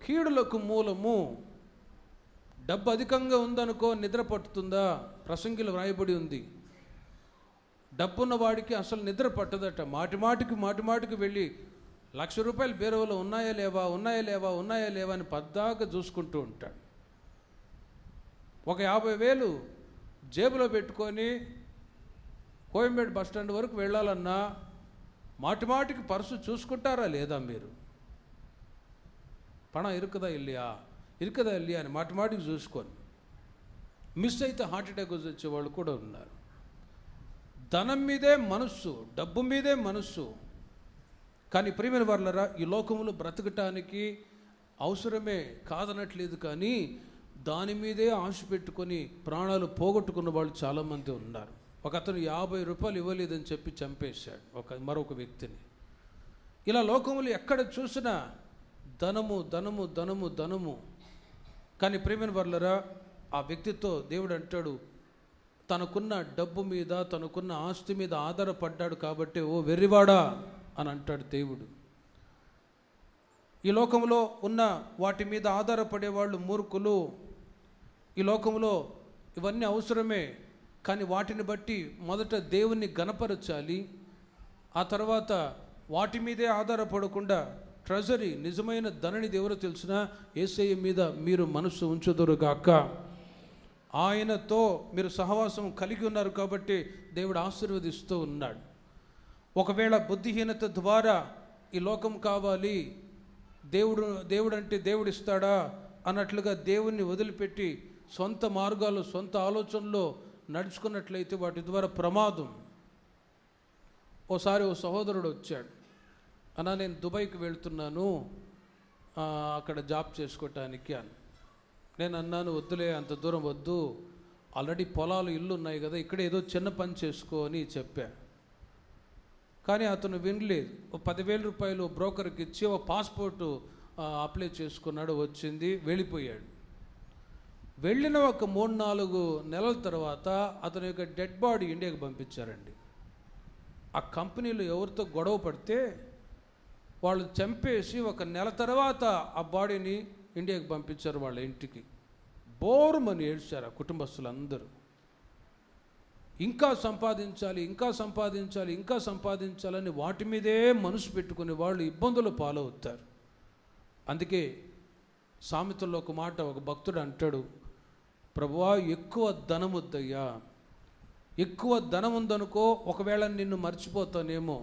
కీడులకు మూలము. డబ్బు అధికంగా ఉందనుకో నిద్ర పట్టుతుందా? ప్రసంగిలో రాయబడి ఉంది, డబ్బున్న వాడికి అసలు నిద్ర పట్టదట. మాటిమాటికి వెళ్ళి ₹1,00,000 బీరువాలో ఉన్నాయా లేవా అని పద్దాక చూసుకుంటూ ఉంటాడు. ఒక 50,000 జేబులో పెట్టుకొని కోయంబేడు బస్టాండ్ వరకు వెళ్ళాలన్నా మాటిమాటికి పర్సు చూసుకుంటారా లేదా? మీరు పణం ఇరుకదా ఇల్లియా అని మాటిమాటికి చూసుకొని మిస్ అయితే హార్ట్ అటాక్ వచ్చేవాళ్ళు కూడా ఉన్నారు. ధనం మీదే మనస్సు, డబ్బు మీదే మనస్సు. కానీ ప్రియమైన వారలారా, ఈ లోకంలో బ్రతకటానికి అవసరమే కాదనట్లేదు, కానీ దాని మీదే ఆశ పెట్టుకొని ప్రాణాలు పోగొట్టుకున్న వాళ్ళు చాలామంది ఉన్నారు. ఒక అతను ₹50 ఇవ్వలేదని చెప్పి చంపేశాడు మరొక వ్యక్తిని. ఇలా లోకంలో ఎక్కడ చూసినా ధనము. కానీ ప్రియమైన వారలారా, ఆ వ్యక్తితో దేవుడు అంటాడు, తనకున్న డబ్బు మీద, తనకున్న ఆస్తి మీద ఆధారపడ్డాడు కాబట్టి ఓ వెర్రివాడా అని అంటాడు దేవుడు. ఈ లోకంలో ఉన్న వాటి మీద ఆధారపడే వాళ్ళు మూర్ఖులు. ఈ లోకంలో ఇవన్నీ అవసరమే, కానీ వాటిని బట్టి మొదట దేవుణ్ణి గణపరచాలి. ఆ తర్వాత వాటి మీదే ఆధారపడకుండా ట్రెజరీ, నిజమైన ధననిధి ఎవరో తెలిసిన యేసయ్య మీద మీరు మనస్సు ఉంచుదురుగాక. ఆయనతో మీరు సహవాసం కలిగి ఉన్నారు కాబట్టి దేవుడు ఆశీర్వదిస్తూ ఉన్నాడు. ఒకవేళ బుద్ధిహీనత ద్వారా ఈ లోకం కావాలి, దేవుడు అంటే దేవుడు ఇస్తాడా అన్నట్లుగా దేవుణ్ణి వదిలిపెట్టి సొంత మార్గాలు, సొంత ఆలోచనలో నడుచుకున్నట్లయితే వాటి ద్వారా ప్రమాదం. ఓ సహోదరుడు వచ్చాడు, అన్నా నేను దుబాయ్కి వెళ్తున్నాను అక్కడ జాబ్ చేసుకోవటానికి అని. నేను అన్నాను, వద్దులే అంత దూరం వద్దు, ఆల్రెడీ పొలాలు ఇల్లు ఉన్నాయి కదా, ఇక్కడ ఏదో చిన్న పని చేసుకో అని చెప్పా. కానీ అతను వినలేదు. ఓ ₹10,000 బ్రోకర్కి ఇచ్చి ఓ పాస్పోర్టు అప్లై చేసుకున్నాడు, వచ్చింది, వెళ్ళిపోయాడు. వెళ్ళిన ఒక 3-4 నెలల తర్వాత అతని యొక్క డెడ్ బాడీ ఇండియాకి పంపించారండి. ఆ కంపెనీలో ఎవరితో గొడవ పడితే వాళ్ళు చంపేసి 1 నెల తర్వాత ఆ బాడీని ఇండియాకి పంపించారు వాళ్ళ ఇంటికి. బోరుమని ఏడ్చారు ఆ కుటుంబస్తులందరూ. ఇంకా సంపాదించాలి, ఇంకా సంపాదించాలి, ఇంకా సంపాదించాలని వాటి మీదే మనసు పెట్టుకుని వాళ్ళు ఇబ్బందులు పాలవుతారు. అందుకే సామెతల్లో ఒక మాట ఒక భక్తుడు అంటాడు, ప్రభువా ఎక్కువ ధనం వద్దయ్యా, ఎక్కువ ధనం ఉందనుకో ఒకవేళ నిన్ను మర్చిపోతానేమో,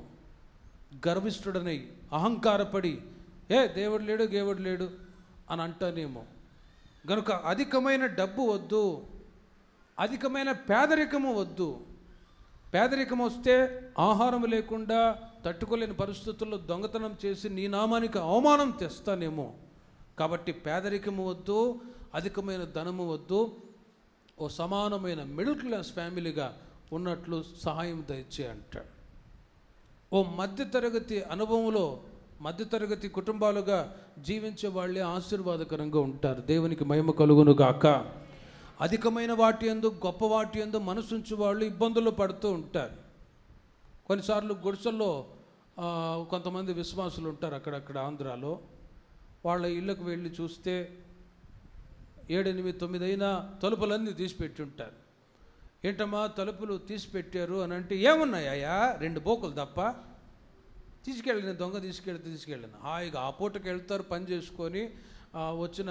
గర్విష్ఠుడనై అహంకారపడి దేవుడు లేడు దేవుడు లేడు అని అంటానేమో. గనుక అధికమైన డబ్బు వద్దు, అధికమైన పేదరికము వద్దు. పేదరికం వస్తే ఆహారం లేకుండా తట్టుకోలేని పరిస్థితుల్లో దొంగతనం చేసి నీ నామానికి అవమానం తెస్తానేమో. కాబట్టి పేదరికము వద్దు, అధికమైన ధనము వద్దు, ఓ సమానమైన మిడిల్ క్లాస్ ఫ్యామిలీగా ఉన్నట్లు సహాయం దయచే అంటాడు. ఓ మధ్యతరగతి అనుభవంలో మధ్యతరగతి కుటుంబాలుగా జీవించే వాళ్ళే ఆశీర్వాదకరంగా ఉంటారు. దేవునికి మహిమ కలుగును గాక. అధికమైన వాటి యందు గొప్ప వాటి యందు మనసుంచి వాళ్ళు ఇబ్బందులు పడుతూ ఉంటారు. కొన్నిసార్లు గుడిసెల్లో కొంతమంది విశ్వాసులు ఉంటారు అక్కడక్కడ ఆంధ్రాలో. వాళ్ళ ఇళ్ళకు వెళ్ళి చూస్తే 7, 8, 9 అయినా తలుపులన్నీ తీసిపెట్టి ఉంటారు. ఏంటమ్మా తలుపులు తీసిపెట్టారు అని అంటే, ఏమున్నాయా 2 బోకులు తప్ప, తీసుకెళ్ళిన దొంగ తీసుకెళ్ళిన హాయిగా ఆ పూటకి వెళ్తారు, పని చేసుకొని వచ్చిన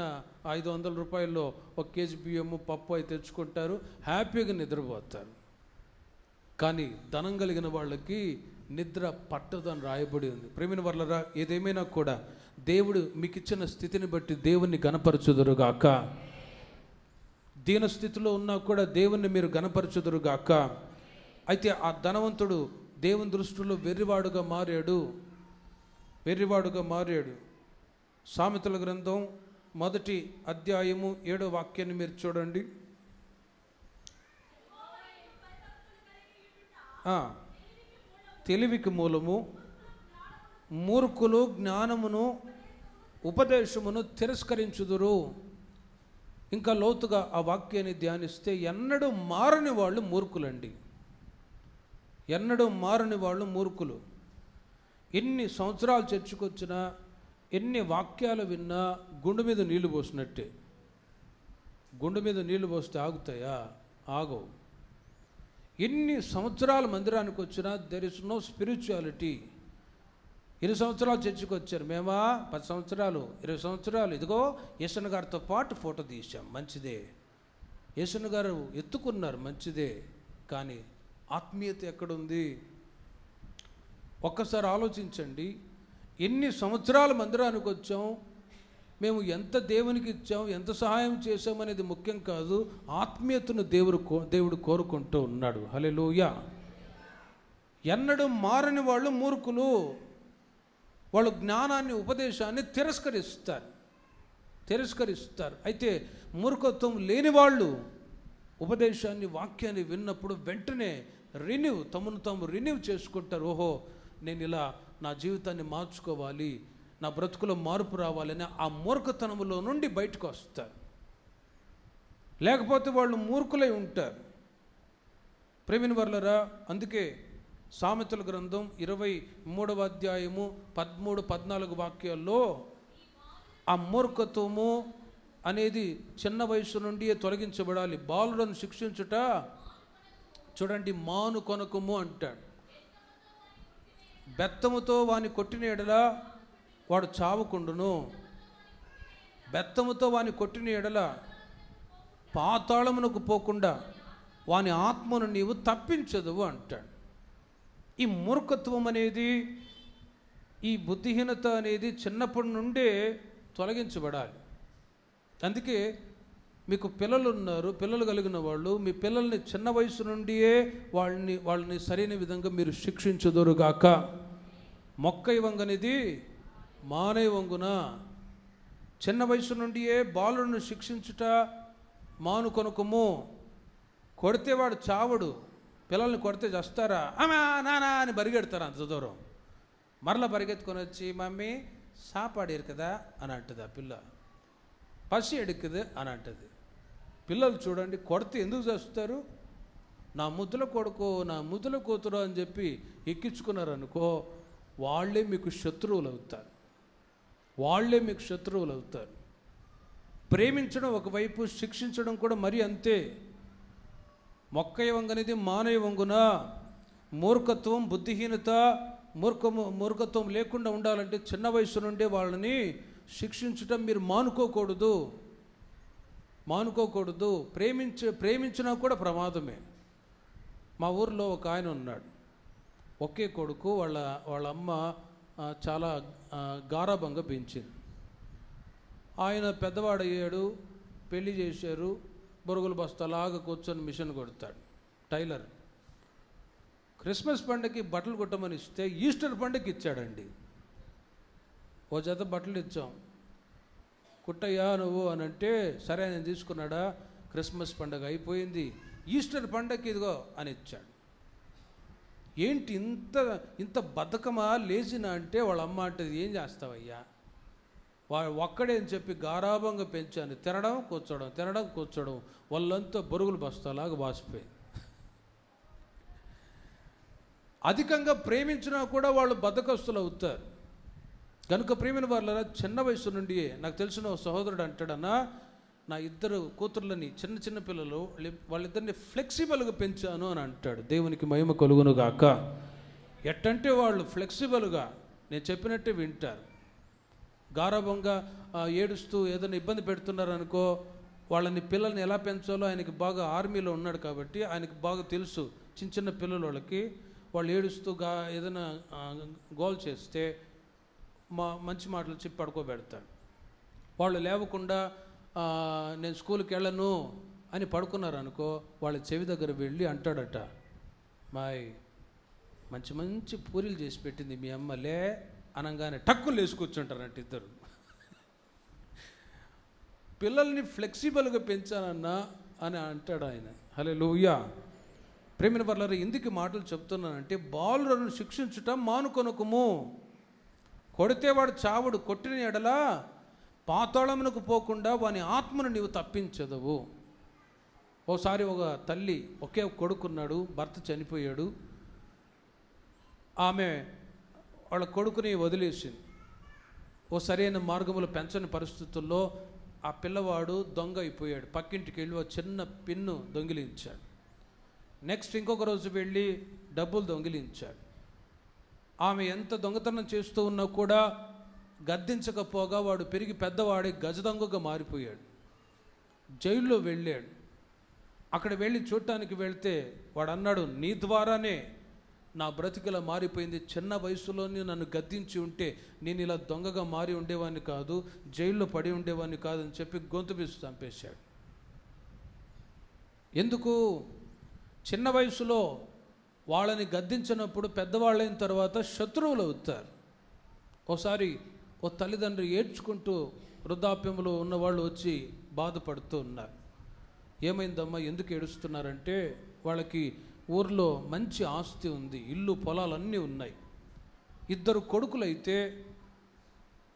500 రూపాయల్లో 1 కేజీ బియ్యము పప్పు అవి తెచ్చుకుంటారు, హ్యాపీగా నిద్రపోతారు. కానీ ధనం కలిగిన వాళ్ళకి నిద్ర పట్టదని రాయబడి ఉంది. ప్రేమిన వర్లరా, ఏదేమైనా కూడా దేవుడు మీకు ఇచ్చిన స్థితిని బట్టి దేవుణ్ణి గణపరచుదురుగాక. దీన స్థితిలో ఉన్నా కూడా దేవుణ్ణి మీరు గణపరచుదురుగాక. అయితే ఆ ధనవంతుడు దేవుని దృష్టిలో వెర్రివాడుగా మారాడు. సామెతల గ్రంథం 1వ అధ్యాయము 7వ వాక్యాన్ని మీరు చూడండి. తెలివికి మూలము, మూర్ఖులు జ్ఞానమును ఉపదేశమును తిరస్కరించుదురు. ఇంకా లోతుగా ఆ వాక్యాన్ని ధ్యానిస్తే ఎన్నడూ మారని వాళ్ళు మూర్ఖులండి. ఎన్నడూ మారని వాళ్ళు మూర్ఖులు. ఎన్ని సంవత్సరాలు చర్చకొచ్చినా, ఎన్ని వాక్యాలు విన్నా గుండె మీద నీళ్లు పోసినట్టే. గుండె మీద నీళ్లు పోస్తే ఆగుతాయా? ఆగవు. ఎన్ని సంవత్సరాలు మందిరానికి వచ్చినా దెర్ ఇస్ నో స్పిరిచువాలిటీ. 20 సంవత్సరాలు చర్చకు వచ్చారు, మేమా 10 సంవత్సరాలు 20 సంవత్సరాలు. ఇదిగో యేసన్న గారితో పాటు ఫోటో తీసాం, మంచిదే. యేసన్న గారు ఎత్తుకున్నారు, మంచిదే. కానీ ఆత్మీయత ఎక్కడుంది? ఒక్కసారి ఆలోచించండి. ఎన్ని సంవత్సరాలు మందిరానికి వచ్చాం, మేము ఎంత దేవునికి ఇచ్చాం, ఎంత సహాయం చేశామనేది ముఖ్యం కాదు. ఆత్మీయతను దేవుడు కోరుకుంటూ ఉన్నాడు. హల్లెలూయా. ఎన్నడూ మారని వాళ్ళు మూర్ఖులు. వాళ్ళు జ్ఞానాన్ని, ఉపదేశాన్ని తిరస్కరిస్తారు. అయితే మూర్ఖత్వం లేని వాళ్ళు ఉపదేశాన్ని, వాక్యాన్ని విన్నప్పుడు వెంటనే తమను తాము రిన్యూ చేసుకుంటారు. ఓహో, నేను ఇలా నా జీవితాన్ని మార్చుకోవాలి, నా బ్రతుకులో మార్పు రావాలని ఆ మూర్ఖతనములో నుండి బయటకు వస్తారు. లేకపోతే వాళ్ళు మూర్ఖులై ఉంటారు. ప్రేమిన వర్లరా, అందుకే సామెతల గ్రంథం 23వ అధ్యాయము 13, 14 వాక్యాల్లో ఆ మూర్ఖత్వము అనేది చిన్న వయసు నుండి తొలగించబడాలి. బాలులను శిక్షించుట చూడండి మాను కొనకుము అంటాడు. బెత్తముతో వాని కొట్టిన ఎడల వాడు చావకుండును, బెత్తముతో వాని కొట్టిన ఎడల పాతాళమునకు పోకుండా వాని ఆత్మను నీవు తప్పించదువు అంటాడు. ఈ మూర్ఖత్వం అనేది, ఈ బుద్ధిహీనత అనేది చిన్నప్పటి నుండే తొలగించబడాలి. అందుకే మీకు పిల్లలు ఉన్నారు, పిల్లలు కలిగిన వాళ్ళు మీ పిల్లల్ని చిన్న వయసు నుండియే వాళ్ళని సరైన విధంగా మీరు శిక్షించుదురుగాక. మొక్కై వంగనిది మానై వంగున. చిన్న వయసు నుండియే బాలులను శిక్షించుట మానుకొనకుము. కొడితే వాడు చావడు. పిల్లల్ని కొడితే చేస్తారా? అమ్మా నానా అని పరిగెడతారు అంత దూరం. మరలా పరిగెత్తుకొని వచ్చి మమ్మీ సాపాడేరు కదా అని అంటుంది. ఆ పిల్ల పసి ఎడుకుది అని అంటుంది. పిల్లలు చూడండి, కొడితే ఎందుకు చేస్తారు? నా ముద్దుల కొడుకు, నా ముద్దుల కూతురు అని చెప్పి ఎక్కించుకున్నారనుకో, వాళ్ళే మీకు శత్రువులు అవుతారు. వాళ్ళే మీకు శత్రువులు అవుతారు. ప్రేమించడం ఒకవైపు, శిక్షించడం కూడా మరి అంతే. మొక్కయ వంగనిది మానయ వంగున. మూర్ఖత్వం, బుద్ధిహీనత, మూర్ఖత్వం లేకుండా ఉండాలంటే చిన్న వయసు నుండే వాళ్ళని శిక్షించటం మీరు మానుకోకూడదు. ప్రేమించినా కూడా ప్రమాదమే. మా ఊర్లో ఒక ఆయన ఉన్నాడు, ఒకే కొడుకు. వాళ్ళ అమ్మ చాలా గారాబంగా పెంచింది. ఆయన పెద్దవాడయ్యాడు, పెళ్లి చేశారు, బొరుగుల బస్తాలాగా కూర్చొని మిషన్ కొడతాడు, టైలర్. క్రిస్మస్ పండుగకి బట్టలు కుట్టమని ఇస్తే ఈస్టర్ పండుగకి ఇచ్చాడండి. ఓ జత బట్టలు ఇచ్చాం, కుట్టయ్యా నువ్వు అని అంటే సరే నేను తీసుకున్నాడా. క్రిస్మస్ పండుగ అయిపోయింది, ఈస్టర్ పండుగకి ఇదిగో అని ఇచ్చాడు. ఏంటి ఇంత బద్ధకమా, లేచినా అంటే వాళ్ళ అమ్మ అంటది, ఏం చేస్తావయ్యా, వాడు ఒక్కడే అని చెప్పి గారాబంగా పెంచాను. తినడం కూర్చోడం వాళ్ళంతా బొరుగులు బస్తాలాగా వాసిపోయింది. అధికంగా ప్రేమించినా కూడా వాళ్ళు బద్ధకస్తులు అవుతారు. కనుక ప్రేమిన వాళ్ళ చిన్న వయసు నుండి, నాకు తెలిసిన ఒక సహోదరుడు అంటాడన్నా, నా ఇద్దరు కూతుర్లని, చిన్న పిల్లలు, వాళ్ళిద్దరిని ఫ్లెక్సిబుల్గా పెంచాను అని అంటాడు. దేవునికి మహిమ కలుగును గాక. ఎట్టంటే వాళ్ళు ఫ్లెక్సిబుల్గా నేను చెప్పినట్టే వింటారు. గారాబంగా ఏడుస్తూ ఏదైనా ఇబ్బంది పెడుతున్నారనుకో, పిల్లల్ని ఎలా పెంచాలో ఆయనకి బాగా, ఆర్మీలో ఉన్నాడు కాబట్టి ఆయనకి బాగా తెలుసు. చిన్న పిల్లల వాళ్ళు ఏడుస్తూ ఏదైనా గోల్ చేస్తే మంచి మాటలు చెప్పి పడుకోబెడతాడు. వాళ్ళు లేవకుండా నేను స్కూల్కి వెళ్ళను అని పడుకున్నారనుకో, వాళ్ళ చెవి దగ్గర వెళ్ళి అంటాడట, మాయ్ మంచి పూరీలు చేసి పెట్టింది మీ అమ్మలే అనగానే టక్కులు వేసి కూర్చుంటారంట ఇద్దరు. పిల్లల్ని ఫ్లెక్సిబుల్గా పెంచానన్నా అని అంటాడు ఆయన. హల్లెలూయా. ప్రేమిన వర్లారా, ఎందుకు మాటలు చెప్తున్నానంటే, బాలులను శిక్షించటం మానుకొనకుము. కొడితే వాడు చావుడు, కొట్టిన ఎడల పాతాళమునకు పోకుండా వాని ఆత్మను నీవు తప్పించదవు. ఓసారి ఒక తల్లి, ఒకే కొడుకున్నాడు, భర్త చనిపోయాడు. ఆమె వాళ్ళ కొడుకుని వదిలేసింది. ఓ సరైన మార్గంలో పెంచని పరిస్థితుల్లో ఆ పిల్లవాడు దొంగ అయిపోయాడు. పక్కింటికి వెళ్ళి ఒక చిన్న పిన్ను దొంగిలించాడు. నెక్స్ట్ ఇంకొక రోజు వెళ్ళి డబ్బులు దొంగిలించాడు. ఆమె ఎంత దొంగతనం చేస్తూ ఉన్నా కూడా గద్దించకపోగా వాడు పెరిగి పెద్దవాడి గజదొంగగా మారిపోయాడు. జైల్లో వెళ్ళాడు. అక్కడ వెళ్ళి చూడటానికి వెళ్తే వాడు అన్నాడు, నీ ద్వారానే నా బ్రతికిలా మారిపోయింది. చిన్న వయసులోనే నన్ను గద్దించి ఉంటే నేను ఇలా దొంగగా మారి ఉండేవాడిని కాదు, జైల్లో పడి ఉండేవాడిని కాదని చెప్పి గొంతు పీసి చంపేశాడు. ఎందుకు? చిన్న వయసులో వాళ్ళని గద్దించినప్పుడు పెద్దవాళ్ళైన తర్వాత శత్రువులు అవుతారు. ఓసారి ఓ తల్లిదండ్రులు ఏడ్చుకుంటూ వృద్ధాప్యంలో ఉన్నవాళ్ళు వచ్చి బాధపడుతూ ఉన్నారు. ఏమైందమ్మా, ఎందుకు ఏడుస్తున్నారంటే, వాళ్ళకి ఊర్లో మంచి ఆస్తి ఉంది, ఇల్లు పొలాలన్నీ ఉన్నాయి. ఇద్దరు కొడుకులైతే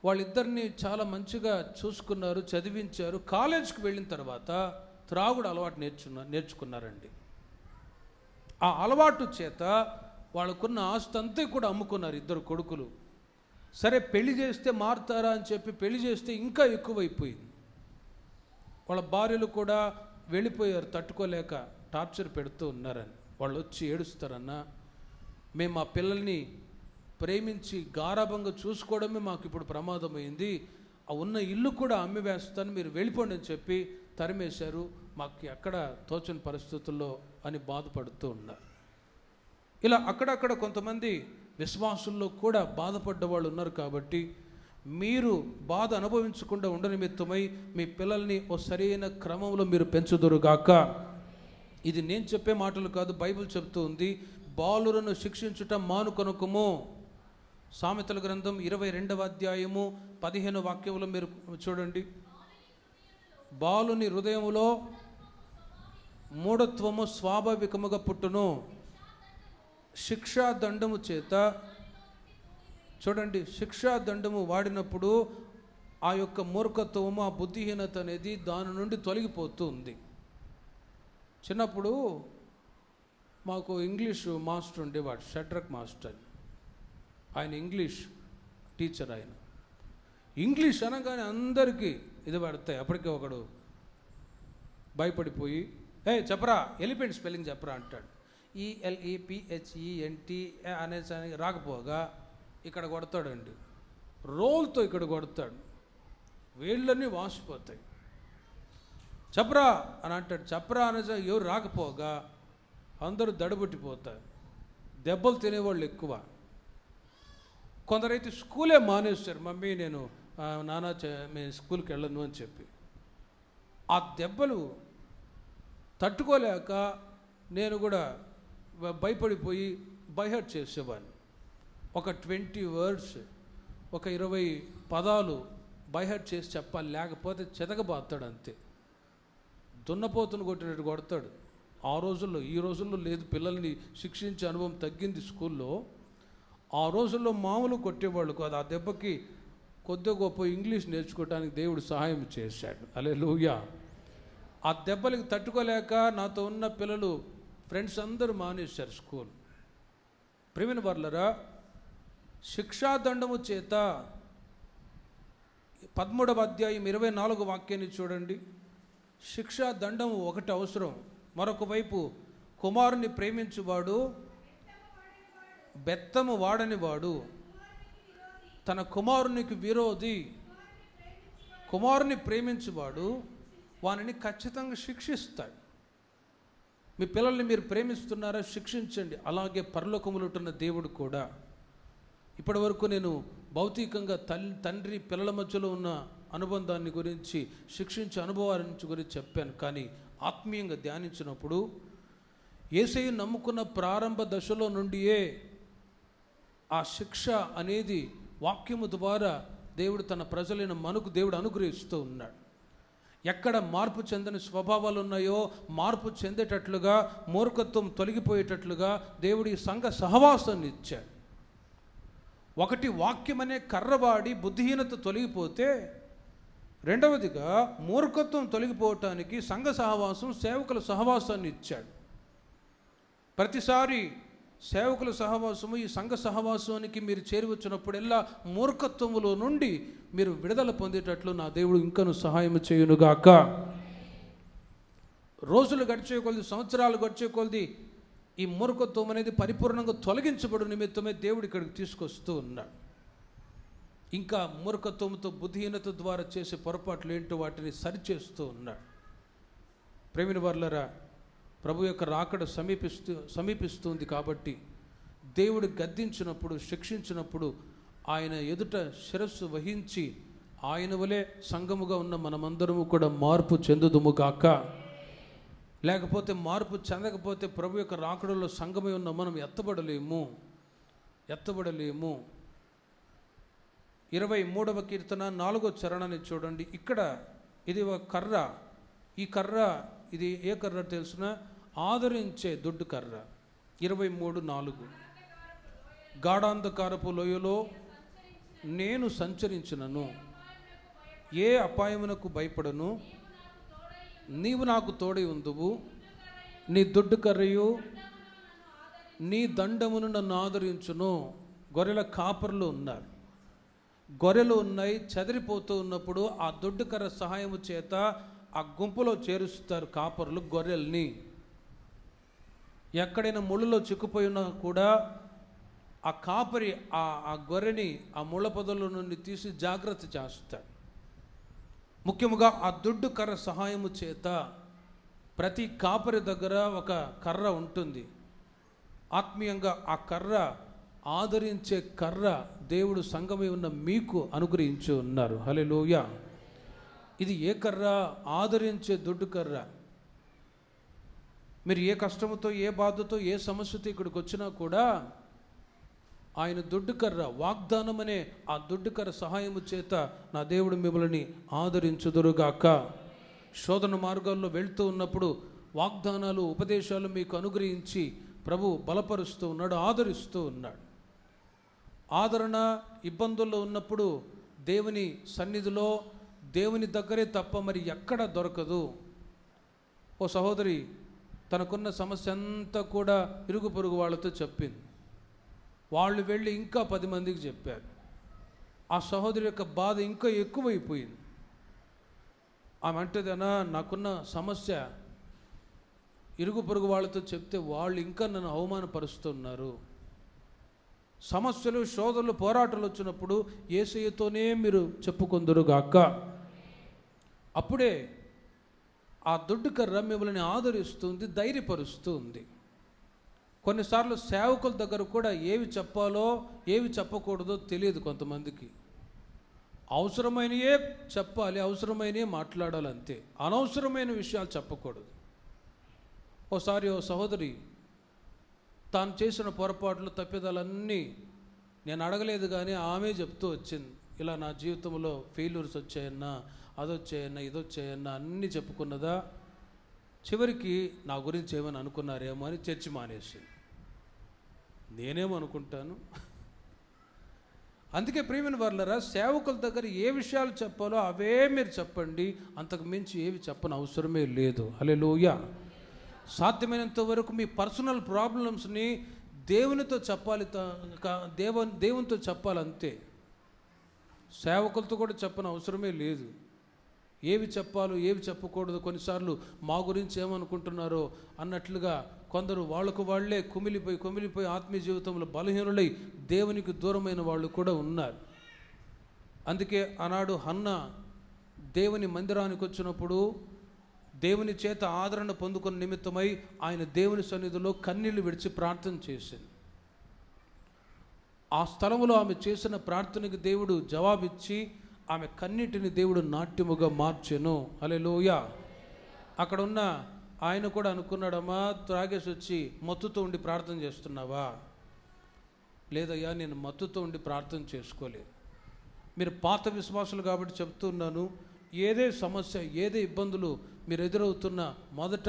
వాళ్ళిద్దరిని చాలా మంచిగా చూసుకున్నారు, చదివించారు. కాలేజీకి వెళ్ళిన తర్వాత త్రాగుడు అలవాటు నేర్చుకున్నారండి. ఆ అలవాటు చేత వాళ్ళకున్న ఆస్తి అంతా కూడా అమ్ముకున్నారు ఇద్దరు కొడుకులు. సరే పెళ్లి చేస్తే మారుతారా అని చెప్పి పెళ్లి చేస్తే ఇంకా ఎక్కువైపోయింది. వాళ్ళ భార్యలు కూడా వెళ్ళిపోయారు, తట్టుకోలేక టార్చర్ పెడుతూ ఉన్నారని. వాళ్ళు వచ్చి ఏడుస్తారన్నా, మేము మా పిల్లల్ని ప్రేమించి గారాబంగా చూసుకోవడమే మాకు ఇప్పుడు ప్రమాదమైంది, ఆ ఉన్న ఇల్లు కూడా అమ్మి వేస్తాను, మీరు వెళ్ళిపోండి అని చెప్పి తరిమేశారు. మాకు ఎక్కడ తోచని పరిస్థితుల్లో అని బాధపడుతూ ఉన్నారు. ఇలా అక్కడక్కడ కొంతమంది విశ్వాసుల్లో కూడా బాధపడ్డ వాళ్ళు ఉన్నారు. కాబట్టి మీరు బాధ అనుభవించకుండా ఉండనిమిత్తమై మీ పిల్లల్ని ఓ సరైన క్రమంలో మీరు పెంచుదురుగాక. ఇది నేను చెప్పే మాటలు కాదు, బైబిల్ చెప్తూ ఉంది. బాలులను శిక్షించుట మానుకొనకుము. సామెతల గ్రంథం 22వ అధ్యాయము 15వ వాక్యంలో మీరు చూడండి. బాలుని హృదయములో మూఢత్వము స్వాభావికముగా పుట్టును, శిక్షాదండము చేత, చూడండి, శిక్షాదండము వాడినప్పుడు ఆ యొక్క మూర్ఖత్వము, ఆ బుద్ధిహీనత అనేది దాని నుండి తొలగిపోతూ ఉంది. చిన్నప్పుడు మాకు ఇంగ్లీష్ మాస్టర్ ఉండేవాడు, షడ్రక్ మాస్టర్. ఆయన ఇంగ్లీష్ టీచర్. ఆయన ఇంగ్లీష్ అనగానే అందరికీ ఇది పడతాయి. అప్పటికే ఒకడు భయపడిపోయి, చెప్పరా ఎలిఫెంట్ స్పెల్లింగ్ చెప్పరా అంటాడు. ELEPHENT అనేసి రాకపోగా ఇక్కడ కొడతాడండి, రోల్తో ఇక్కడ కొడతాడు, వేళ్ళన్నీ వాసిపోతాయి. చెప్పరా అని అంటాడు. చెప్పరా అనేసి ఎవరు రాకపోగా అందరూ దడబుట్టిపోతారు. దెబ్బలు తినేవాళ్ళు ఎక్కువ. కొందరైతే స్కూలే మానేస్తారు. మమ్మీ నేను నాన్న మేము స్కూల్కి వెళ్ళను అని చెప్పి. ఆ దెబ్బలు తట్టుకోలేక నేను కూడా భయపడిపోయి బైహర్ట్ చేసేవాడిని. ఒక 20 words, ఒక 20 పదాలు బైహర్ట్ చేసి చెప్పాలి, లేకపోతే చెతకబాతాడు అంతే. దున్నపోతును కొట్టినట్టు కొడతాడు. ఆ రోజుల్లో, ఈ రోజుల్లో లేదు, పిల్లల్ని శిక్షించే అనుభవం తగ్గింది స్కూల్లో. ఆ రోజుల్లో మామూలు కొట్టేవాళ్ళు కాదు. ఆ దెబ్బకి కొద్ది గొప్ప ఇంగ్లీష్ నేర్చుకోవడానికి దేవుడు సహాయం చేశాడు. హల్లెలూయా. ఆ దెబ్బలకి తట్టుకోలేక నాతో ఉన్న పిల్లలు, ఫ్రెండ్స్ అందరూ మానేశారు స్కూల్. ప్రియమైన వారలారా, శిక్షాదండము చేత 13వ అధ్యాయం 24వ వాక్యాన్ని చూడండి. శిక్షాదండము ఒకటి అవసరం. మరొక వైపు కుమారుని ప్రేమించువాడు బెత్తము వాడని వాడు, తన కుమారునికి విరోధి. కుమారుని ప్రేమించువాడు వానిని ఖచ్చితంగా శిక్షిస్తాడు. మీ పిల్లల్ని మీరు ప్రేమిస్తున్నారా? శిక్షించండి. అలాగే పరలోకములుంటున్న దేవుడు కూడా. ఇప్పటి వరకు నేను భౌతికంగా తండ్రి పిల్లల మధ్యలో ఉన్న అనుబంధాన్ని గురించి, శిక్షించే అనుభవాన్ని గురించి చెప్పాను. కానీ ఆత్మీయంగా ధ్యానించినప్పుడు యేసయ్య నమ్ముకున్న ప్రారంభ దశలో నుండియే ఆ శిక్ష అనేది వాక్యము ద్వారా దేవుడు తన ప్రజలైన మనకు దేవుడు అనుగ్రహిస్తూ ఉన్నాడు. ఎక్కడ మార్పు చెందని స్వభావాలు ఉన్నాయో మార్పు చెందేటట్లుగా, మూర్ఖత్వం తొలగిపోయేటట్లుగా దేవుడి సంఘ సహవాసాన్ని ఇచ్చాడు. ఒకటి, వాక్యం అనే కర్రవాడి బుద్ధిహీనత తొలగిపోతే, రెండవదిగా మూర్ఖత్వం తొలగిపోవటానికి సంఘ సహవాసం, సేవకుల సహవాసాన్ని ఇచ్చాడు. ప్రతిసారి సేవకుల సహవాసము, ఈ సంఘ సహవాసానికి మీరు చేరి వచ్చినప్పుడెల్లా మూర్ఖత్వములో నుండి మీరు విడుదల పొందేటట్లు నా దేవుడు ఇంకను సహాయం చేయునుగాక. రోజులు గడిచే కొలది, సంవత్సరాలు గడిచే కొలది ఈ మూర్ఖత్వం అనేది పరిపూర్ణంగా తొలగించబడు నిమిత్తమే దేవుడు ఇక్కడికి తీసుకొస్తూ ఉన్నాడు. ఇంకా మూర్ఖత్వంతో, బుద్ధిహీనత ద్వారా చేసే పొరపాట్లు ఏంటో వాటిని సరిచేస్తూ ఉన్నాడు. ప్రేమిన వారలారా, ప్రభు యొక్క రాకడ సమీపిస్తుంది కాబట్టి దేవుడు గద్దించినప్పుడు, శిక్షించినప్పుడు ఆయన ఎదుట శిరస్సు వహించి ఆయన వలె సంఘముగా ఉన్న మనమందరము కూడా మార్పు చెందుదుము గాక. లేకపోతే మార్పు చెందకపోతే ప్రభు యొక్క రాకడలో సంఘమై ఉన్న మనం ఎత్తబడలేము. 23వ కీర్తన 4వ చరణాన్ని చూడండి. ఇక్కడ ఇది ఒక కర్ర. ఈ కర్ర ఇది ఏ కర్ర తెలుసిన? ఆదరించే దొడ్డు కర్ర. 23:4 గాఢాంధకారపు లోయలో నేను సంచరించినను, ఏ అపాయమునకు భయపడను, నీవు నాకు తోడై ఉందువు, నీ దొడ్డు కర్రయు నీ దండమును నన్ను ఆదరించును. గొర్రెల కాపర్లు ఉన్నారు, గొర్రెలు ఉన్నాయి, చెదిరిపోతూ ఉన్నప్పుడు ఆ దొడ్డు కర్ర సహాయము చేత ఆ గుంపులో చేరుస్తారు కాపర్లు గొర్రెల్ని. ఎక్కడైనా ముళ్ళలో చిక్కుపోయి ఉన్నా కూడా ఆ కాపరి ఆ గొర్రెని ఆ ముళ్ళ పొదల నుండి తీసి జాగ్రత్త చేస్తాడు. ముఖ్యముగా ఆ దొడ్డు కర్ర సహాయము చేత ప్రతి కాపరి దగ్గర ఒక కర్ర ఉంటుంది. ఆత్మీయంగా ఆ కర్ర, ఆదరించే కర్ర దేవుడు సంఘమై ఉన్న మీకు అనుగ్రహించి ఉన్నారు. హల్లెలూయా. ఇది ఏ కర్ర? ఆదరించే దొడ్డు కర్ర. మీరు ఏ కష్టముతో, ఏ బాధతో, ఏ సమస్యతో ఇక్కడికి వచ్చినా కూడా ఆయన దొడ్డు కర్ర, వాగ్దానం అనే ఆ దొడ్డు కర్ర సహాయము చేత నా దేవుడు మిమ్మల్ని ఆదరించుదురుగాక. శోధన మార్గాల్లో వెళ్తూ ఉన్నప్పుడు వాగ్దానాలు, ఉపదేశాలు మీకు అనుగ్రహించి ప్రభు బలపరుస్తూ ఉన్నాడు, ఆదరిస్తూ ఉన్నాడు. ఆదరణ ఇబ్బందుల్లో ఉన్నప్పుడు దేవుని సన్నిధిలో, దేవుని దగ్గరే తప్ప మరి ఎక్కడ దొరకదు. ఓ సహోదరి, తనకున్న సమస్య అంతా కూడా ఇరుగు పొరుగు వాళ్ళతో చెప్పింది. వాళ్ళు వెళ్ళి ఇంకా 10 మందికి చెప్పారు. ఆ సహోదరి యొక్క బాధ ఇంకా ఎక్కువైపోయింది. ఆమె అంటేదనా, నాకున్న సమస్య ఇరుగు పొరుగు వాళ్ళతో చెప్తే వాళ్ళు ఇంకా నన్ను అవమానపరుస్తున్నారు. సమస్యలు, శోధనలు, పోరాటాలు వచ్చినప్పుడు యేసయ్యతోనే మీరు చెప్పుకొందురుగాక. అప్పుడే ఆ దొడ్డు కర్ర మిమ్మల్ని ఆదరిస్తుంది, ధైర్యపరుస్తుంది. కొన్నిసార్లు సేవకుల దగ్గర కూడా ఏవి చెప్పాలో ఏవి చెప్పకూడదో తెలియదు కొంతమందికి. అవసరమైనయే చెప్పాలి, అవసరమైనయే మాట్లాడాలి, అంతే. అనవసరమైన విషయాలు చెప్పకూడదు. ఓసారి ఓ సహోదరి తాను చేసిన పొరపాట్లు, తప్పిదాలన్నీ నేను అడగలేదు కానీ ఆమె చెప్తూ వచ్చింది. ఇలా నా జీవితంలో ఫెయిల్యూర్స్ వచ్చాయన్నా, అదొచ్చాయన్నా, ఇదొచ్చాయన్నా అన్నీ చెప్పుకున్నదా. చివరికి నా గురించి ఏమని అనుకున్నారేమో అని చర్చి మానేసింది. నేనేమనుకుంటాను. అందుకే ప్రియమైన వారలారా, సేవకుల దగ్గర ఏ విషయాలు చెప్పాలో అవే మీరు చెప్పండి, అంతకు మించి ఏవి చెప్పని అవసరమే లేదు. హల్లెలూయా. సాధ్యమైనంత వరకు మీ పర్సనల్ ప్రాబ్లమ్స్ని దేవునితో చెప్పాలి, దేవునితో చెప్పాలంతే. సేవకులతో కూడా చెప్పని అవసరమే లేదు. ఏవి చెప్పాలో ఏవి చెప్పకూడదు, కొన్నిసార్లు మా గురించి ఏమనుకుంటున్నారో అన్నట్లుగా కొందరు వాళ్ళకు వాళ్ళే కుమిలిపోయి ఆత్మీయ జీవితంలో బలహీనులై దేవునికి దూరమైన వాళ్ళు కూడా ఉన్నారు. అందుకే ఆనాడు హన్నా దేవుని మందిరానికి వచ్చినప్పుడు దేవుని చేత ఆదరణ పొందుకున్న నిమిత్తమై ఆయన దేవుని సన్నిధిలో కన్నీళ్లు విడిచి ప్రార్థన చేసింది. ఆ స్థలంలో ఆమె చేసిన ప్రార్థనకి దేవుడు జవాబిచ్చి ఆమె కన్నీటిని దేవుడు నాట్యముగా మార్చెను. హల్లెలూయా. అక్కడ ఉన్న ఆయన కూడా అనుకున్నాడమ్మా, త్రాగేసి వచ్చి మత్తుతో ఉండి ప్రార్థన చేస్తున్నావా? లేదయ్యా, నేను మత్తుతో ఉండి ప్రార్థన చేసుకోలేదు. మీరు పాత విశ్వాసులు కాబట్టి చెప్తున్నాను, ఏదే సమస్య, ఏదే ఇబ్బందులు మీరు ఎదురవుతున్న మొదట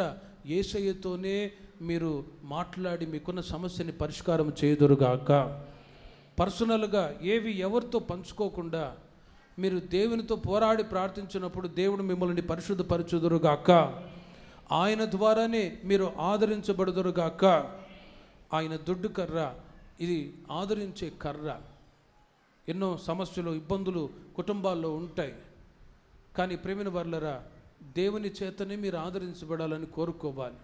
యేసయ్యతోనే మీరు మాట్లాడి మీకున్న సమస్యని పరిష్కారం చేయుదురుగాక. పర్సనల్గా ఏవి ఎవరితో పంచుకోకుండా మీరు దేవునితో పోరాడి ప్రార్థించినప్పుడు దేవుడు మిమ్మల్ని పరిశుద్ధపరచుదురుగాక. ఆయన ద్వారానే మీరు ఆదరించబడుదురుగాక. ఆయన దొడ్డు కర్ర, ఇది ఆదరించే కర్ర. ఎన్నో సమస్యలు, ఇబ్బందులు కుటుంబాల్లో ఉంటాయి. కానీ ప్రేమిన వర్లరా, దేవుని చేతనే మీరు ఆదరించబడాలని కోరుకోవాలి.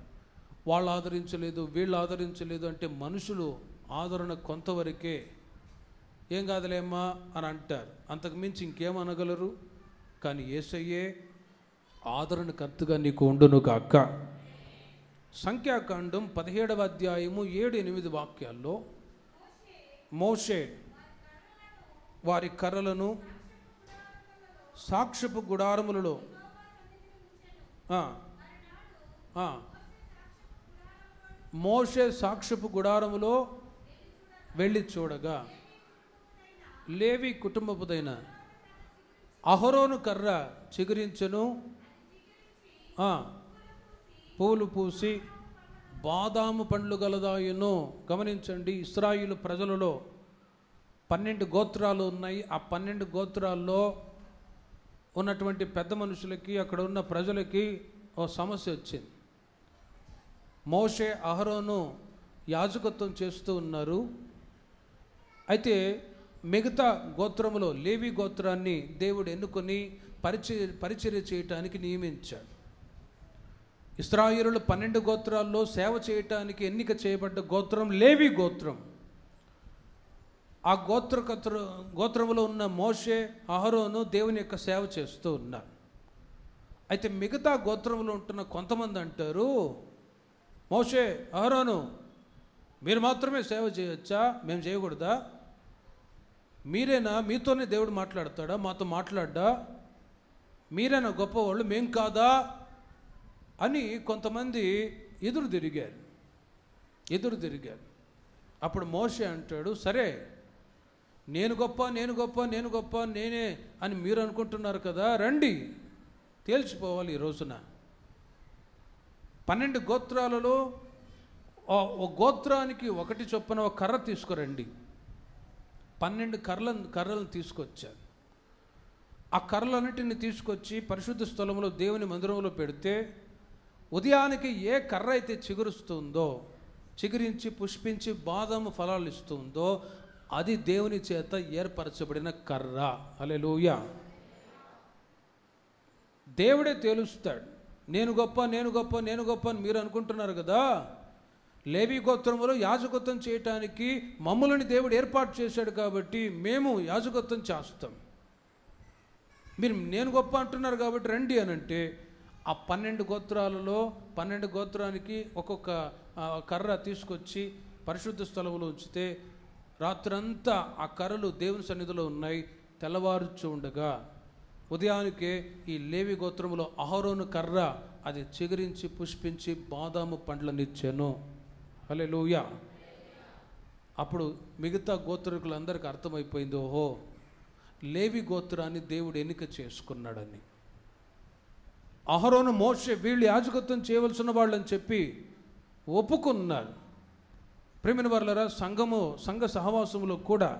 వాళ్ళు ఆదరించలేదు, వీళ్ళు ఆదరించలేదు అంటే మనుషులు ఆదరణ కొంతవరకే, ఏం కాదులేమ్మా అని అంటారు. అంతకు మించి ఇంకేమనగలరు? కానీ యేసయ్యే ఆదరణకర్తగా నీకు ఉండును గాక. సంఖ్యాకాండం 17వ అధ్యాయము 7-8 వాక్యాల్లో మోషే వారి కర్రలను సాక్ష్యపు గుడారములలో మోషే సాక్ష్యపు గుడారములో వెళ్ళి చూడగా లేవి కుటుంబపుదైన అహరోను కర్ర చిగురించెను, పూలు పూసి బాదాము పండ్లు గలదాయును. గమనించండి, ఇశ్రాయేలు ప్రజలలో 12 గోత్రాలు ఉన్నాయి. ఆ 12 గోత్రాల్లో ఉన్నటువంటి పెద్ద మనుషులకి, అక్కడ ఉన్న ప్రజలకి ఓ సమస్య వచ్చింది. మోషే, అహరోను యాజకత్వం చేస్తూ ఉన్నారు. అయితే మిగతా గోత్రములో లేవి గోత్రాన్ని దేవుడు ఎన్నుకొని పరిచర్య చేయటానికి నియమించాడు. ఇశ్రాయేలు 12 గోత్రాల్లో సేవ చేయటానికి ఎన్నిక చేయబడ్డ గోత్రం లేవి గోత్రం. ఆ గోత్రములో ఉన్న మోషే, అహరోను దేవుని యొక్క సేవ చేస్తూ ఉన్నారు. అయితే మిగతా గోత్రములో ఉంటున్న కొంతమంది అంటారు, మోషే, అహరోను మీరు మాత్రమే సేవ చేయొచ్చా, మేము చేయకూడదా? మీరేనా, మీతోనే దేవుడు మాట్లాడతాడా, మాతో మాట్లాడ్డా? మీరేనా గొప్పవాళ్ళు, మేం కాదా అని కొంతమంది ఎదురు తిరిగారు. అప్పుడు మోషే అంటాడు, సరే నేను గొప్ప నేనే అని మీరు అనుకుంటున్నారు కదా, రండి తేల్చిపోవాలి. ఈ రోజున 12 గోత్రాలలో ఒక గోత్రానికి ఒకటి చొప్పున ఒక కర్ర తీసుకురండి. 12 కర్రలను తీసుకొచ్చారు. ఆ కర్రలన్నిటిని తీసుకొచ్చి పరిశుద్ధ స్థలంలో దేవుని మందిరంలో పెడితే ఉదయానికి ఏ కర్ర అయితే చిగురుస్తుందో, చిగురించి పుష్పించి బాదాము ఫలాలు ఇస్తుందో అది దేవుని చేత ఏర్పరచబడిన కర్ర. హల్లెలూయా. దేవుడే తేలుస్తాడు. నేను గొప్ప, నేను గొప్ప, నేను గొప్ప అని మీరు అనుకుంటున్నారు కదా. లేవి గోత్రములో యాజకత్వం చేయటానికి మమ్ములని దేవుడు ఏర్పాటు చేశాడు కాబట్టి మేము యాజకత్వం చేస్తాం. మీరు నేను గొప్ప అంటున్నారు కాబట్టి రండి అని అంటే, ఆ 12 గోత్రాలలో 12 గోత్రానికి ఒక్కొక్క కర్ర తీసుకొచ్చి పరిశుద్ధ స్థలంలో ఉంచితే రాత్రంతా ఆ కర్రలు దేవుని సన్నిధిలో ఉన్నాయి. తెల్లవారుచు ఉండగా ఉదయానికే ఈ లేవి గోత్రములో అహరోను కర్ర అది చిగురించి పుష్పించి బాదాము పండ్లనిచ్చాను. హల్లెలూయా. అప్పుడు మిగతా గోత్రికులందరికీ అర్థమైపోయింది, ఓహో లేవి గోత్రాన్ని దేవుడు ఎన్నిక చేసుకున్నాడని. అహరోను, మోషే వీళ్ళు యాజకత్వం చేయవలసిన వాళ్ళని చెప్పి ఒప్పుకున్నారు. ప్రియమైన వారలారా, సంఘ సహవాసములో కూడా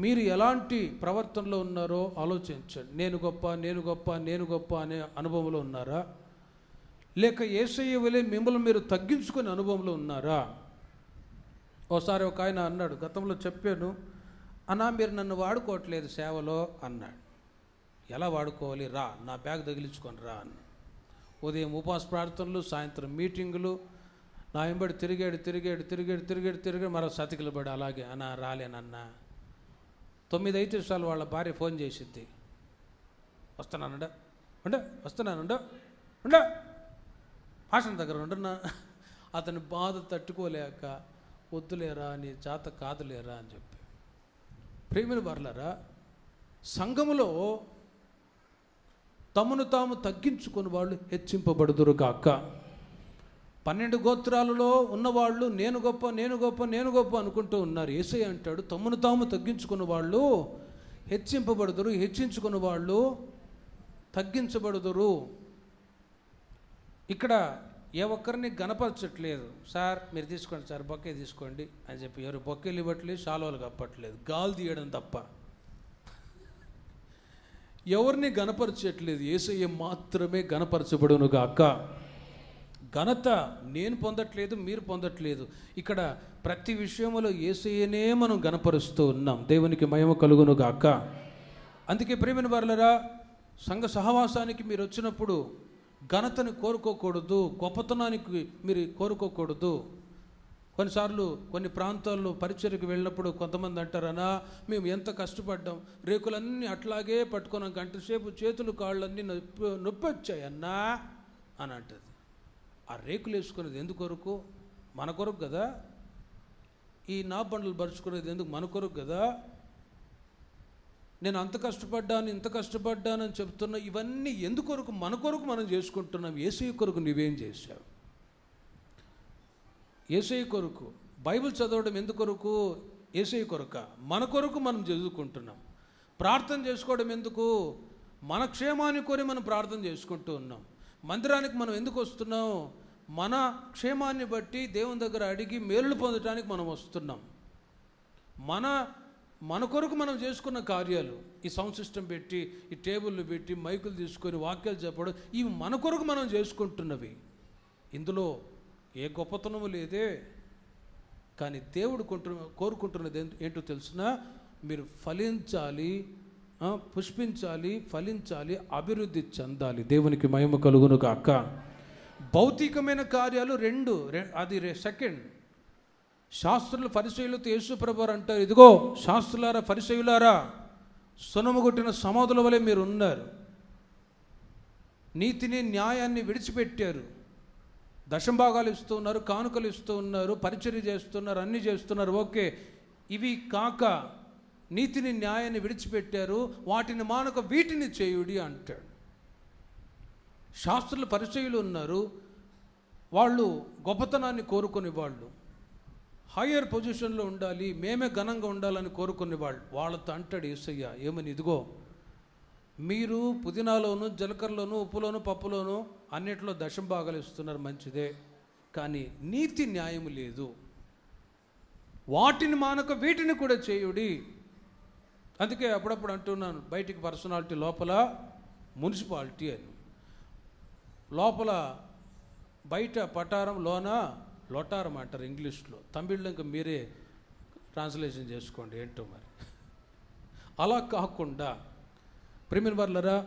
మీరు ఎలాంటి ప్రవర్తనలో ఉన్నారో ఆలోచించండి. నేను గొప్ప, నేను గొప్ప, నేను గొప్ప అనే అనుభవంలో ఉన్నారా, లేక యేసయ్య వలె మిమ్మల్ని మీరు తగ్గించుకునే అనుభవంలో ఉన్నారా? ఓసారి ఒక ఆయన అన్నాడు, గతంలో చెప్పాను, అన్నా మీరు నన్ను వాడుకోవట్లేదు సేవలో అన్నాడు. ఎలా వాడుకోవాలి? రా, నా బ్యాగ్ తగిలించుకొని రా అన్న. ఉదయం ఉపవాస ప్రార్థనలు, సాయంత్రం మీటింగులు, నా వెంబడి తిరిగాడు మరో సతికిలు పడి అలాగే అన్నా రాలేనన్నా. 9 అయితే సార్లు వాళ్ళ భార్య ఫోన్ చేసిద్ది, వస్తున్నానుండ భాషణ దగ్గర ఉండన్నా. అతని బాధ తట్టుకోలేక వద్దులేరా, నీ చేత కాదులేరా అని చెప్పి. ప్రియమైన వారలారా, సంఘములో తమను తాము తగ్గించుకుని వాళ్ళు హెచ్చింపబడుదురుగాక. 12 గోత్రాలలో ఉన్నవాళ్ళు నేను గొప్ప, నేను గొప్ప, నేను గొప్ప అనుకుంటూ ఉన్నారు. యేసయ్య అంటాడు, తమను తాము తగ్గించుకున్న వాళ్ళు హెచ్చింపబడుదురు, హెచ్చించుకున్న వాళ్ళు తగ్గించబడుదురు. ఇక్కడ ఏ ఒక్కరిని గణపరచట్లేదు. సార్ మీరు తీసుకోండి సార్, బొక్కే తీసుకోండి అని చెప్పి ఎవరు బొక్కేలు ఇవ్వట్లేదు, శాలువాలు కప్పట్లేదు, గాలు తీయడం తప్ప ఎవరిని గణపరచట్లేదు. యేసయ్య మాత్రమే గణపరచబడును గాక. ఘనత నేను పొందట్లేదు, మీరు పొందట్లేదు. ఇక్కడ ప్రతి విషయంలో యేసయ్యనే మనం గణపరుస్తూ ఉన్నాం. దేవునికి మహిమ కలుగును గాక. అందుకే ప్రియమైన వారలారా, సంఘ సహవాసానికి మీరు వచ్చినప్పుడు ఘనతని కోరుకోకూడదు, గొప్పతనానికి మీరు కోరుకోకూడదు. కొన్నిసార్లు కొన్ని ప్రాంతాల్లో పరిచర్యకు వెళ్ళినప్పుడు కొంతమంది అంటారనా, మేము ఎంత కష్టపడ్డాం, రేకులన్నీ అట్లాగే పట్టుకున్నాం, గంట సేపు చేతులు కాళ్ళన్నీ నొప్పి వచ్చాయన్నా అని అంటది. ఆ రేకులు వేసుకునేది ఎందుకు కొరకు? మన కొరకు కదా. ఈ నా బండ్లు పరుచుకునేది ఎందుకు? మన కొరకు కదా. నేను అంత కష్టపడ్డాను, ఇంత కష్టపడ్డాను అని చెప్తున్నా. ఇవన్నీ ఎందుకొరకు? మన కొరకు మనం చేసుకుంటున్నాం. యేసయ్య కొరకు నువ్వేం చేశావు? యేసయ్య కొరకు. బైబిల్ చదవడం ఎందుకొరకు? యేసయ్య కొరక. మన కొరకు మనం చదువుకుంటున్నాం. ప్రార్థన చేసుకోవడం ఎందుకు? మన క్షేమాన్ని కోరి మనం ప్రార్థన చేసుకుంటూ ఉన్నాం. మందిరానికి మనం ఎందుకు వస్తున్నాం? మన క్షేమాన్ని బట్టి దేవుని దగ్గర అడిగి మేలులు పొందడానికి మనం వస్తున్నాం. మన కొరకు మనం చేసుకున్న కార్యాలు, ఈ సౌండ్ సిస్టమ్ పెట్టి, ఈ టేబుల్లు పెట్టి, మైకులు తీసుకొని వాక్యాలు చెప్పడం, ఇవి మన కొరకు మనం చేసుకుంటున్నవి. ఇందులో ఏ గొప్పతనము లేదే. కానీ దేవుడు కోరుకుంటున్నది ఏంటో తెలిసినా, మీరు ఫలించాలి, పుష్పించాలి, ఫలించాలి, అభివృద్ధి చెందాలి. దేవునికి మహిమ కలుగును గాక. భౌతికమైన కార్యాలు రెండు, అది సెకండ్. శాస్త్రులు ఫరిసయ్యులతో యేసు ప్రభువారు అంటారు, ఇదిగో శాస్త్రులారా, ఫరిసయ్యులారా, సున్నముగొట్టిన సమాధుల వలె మీరు ఉన్నారు. నీతిని న్యాయాన్ని విడిచిపెట్టారు. దశంభాగాలు ఇస్తూ ఉన్నారు, కానుకలు ఇస్తూ ఉన్నారు, పరిచర్య చేస్తున్నారు, అన్నీ చేస్తున్నారు. ఓకే, ఇవి కాక నీతిని న్యాయాన్ని విడిచిపెట్టారు, వాటిని మానక వీటిని చేయుడి అంటాడు. శాస్త్రులు పరిచయులు ఉన్నారు, వాళ్ళు గొప్పతనాన్ని కోరుకునే వాళ్ళు, హయ్యర్ పొజిషన్లో ఉండాలి, మేమే ఘనంగా ఉండాలని కోరుకునే వాళ్ళు. వాళ్ళతో అంటాడు యేసయ్య ఏమని, ఇదిగో మీరు పుదీనాలోను, జీలకర్రలోను, ఉప్పులోను, పప్పులోను అన్నిట్లో దశంభాగాలు ఇస్తున్నారు, మంచిదే. కానీ నీతి న్యాయం లేదు. వాటిని మానక వీటిని కూడా చేయుడి. అందుకే అప్పుడప్పుడు అంటున్నాను, బయటికి పర్సనాలిటీ, లోపల మున్సిపాలిటీ అని. లోపల బయట పటారం, లోన లొటారం అంటారు ఇంగ్లీష్లో. తమిళ్లో ఇంకా మీరే ట్రాన్స్లేషన్ చేసుకోండి ఏంటో మరి. అలా కాకుండా ప్రియమైన వారులారా,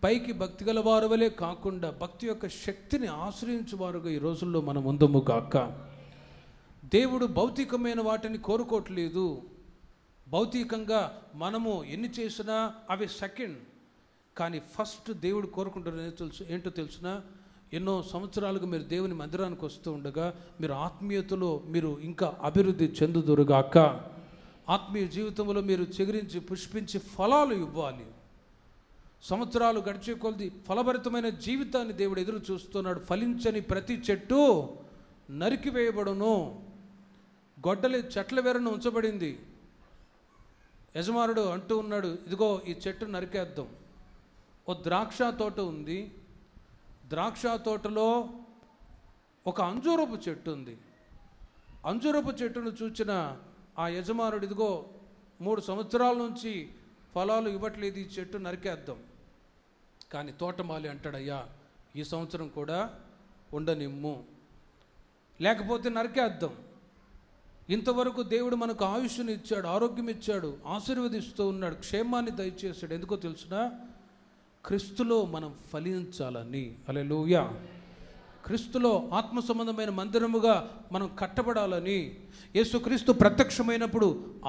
పైకి భక్తి గల వారి వలె కాకుండా భక్తి యొక్క శక్తిని ఆశ్రయించువారుగా ఈ రోజుల్లో మనం ఉందము గాక. దేవుడు భౌతికమైన వాటిని కోరుకోవట్లేదు. భౌతికంగా మనము ఎన్ని చేసినా అవి సెకండ్. కానీ ఫస్ట్ దేవుడు కోరుకుంటున్నది ఏంటో తెలుసిన? ఎన్నో సంవత్సరాలుగా మీరు దేవుని మందిరానికి వస్తూ ఉండగా మీరు ఆత్మీయతలో మీరు ఇంకా అభివృద్ధి చెందుదురుగాక. ఆత్మీయ జీవితంలో మీరు చిగురించి పుష్పించి ఫలాలు ఇవ్వాలి. సంవత్సరాలు గడిచే కొలది ఫలభరితమైన జీవితాన్ని దేవుడు ఎదురు చూస్తున్నాడు. ఫలించని ప్రతి చెట్టు నరికివేయబడును. గొడ్డలి చెట్ల వేరున ఉంచబడింది. యజమానుడు అంటూ ఉన్నాడు, ఇదిగో ఈ చెట్టు నరికేద్దాం. ఓ ద్రాక్ష తోట ఉంది. ద్రాక్ష తోటలో ఒక అంజూరపు చెట్టు ఉంది. అంజూరపు చెట్టును చూచిన ఆ యజమానుడు, ఇదిగో 3 సంవత్సరాల నుంచి ఫలాలు ఇవ్వట్లేదు, ఈ చెట్టు నరికేద్దాం. కానీ తోటమాలి అంటాడయ్యా, ఈ సంవత్సరం కూడా ఉండనిమ్ము, లేకపోతే నరికేద్దాం. ఇంతవరకు దేవుడు మనకు ఆయుష్ని ఇచ్చాడు, ఆరోగ్యం ఇచ్చాడు, ఆశీర్వదిస్తూ ఉన్నాడు, క్షేమాన్ని దయచేశాడు. ఎందుకో తెలుసునా? క్రీస్తులో మనం ఫలించాలని. హల్లెలూయా. క్రీస్తులో ఆత్మ సంబంధమైన మందిరముగా మనం కట్టబడాలని. యేసుక్రీస్తు ప్రత్యక్షమైనప్పుడు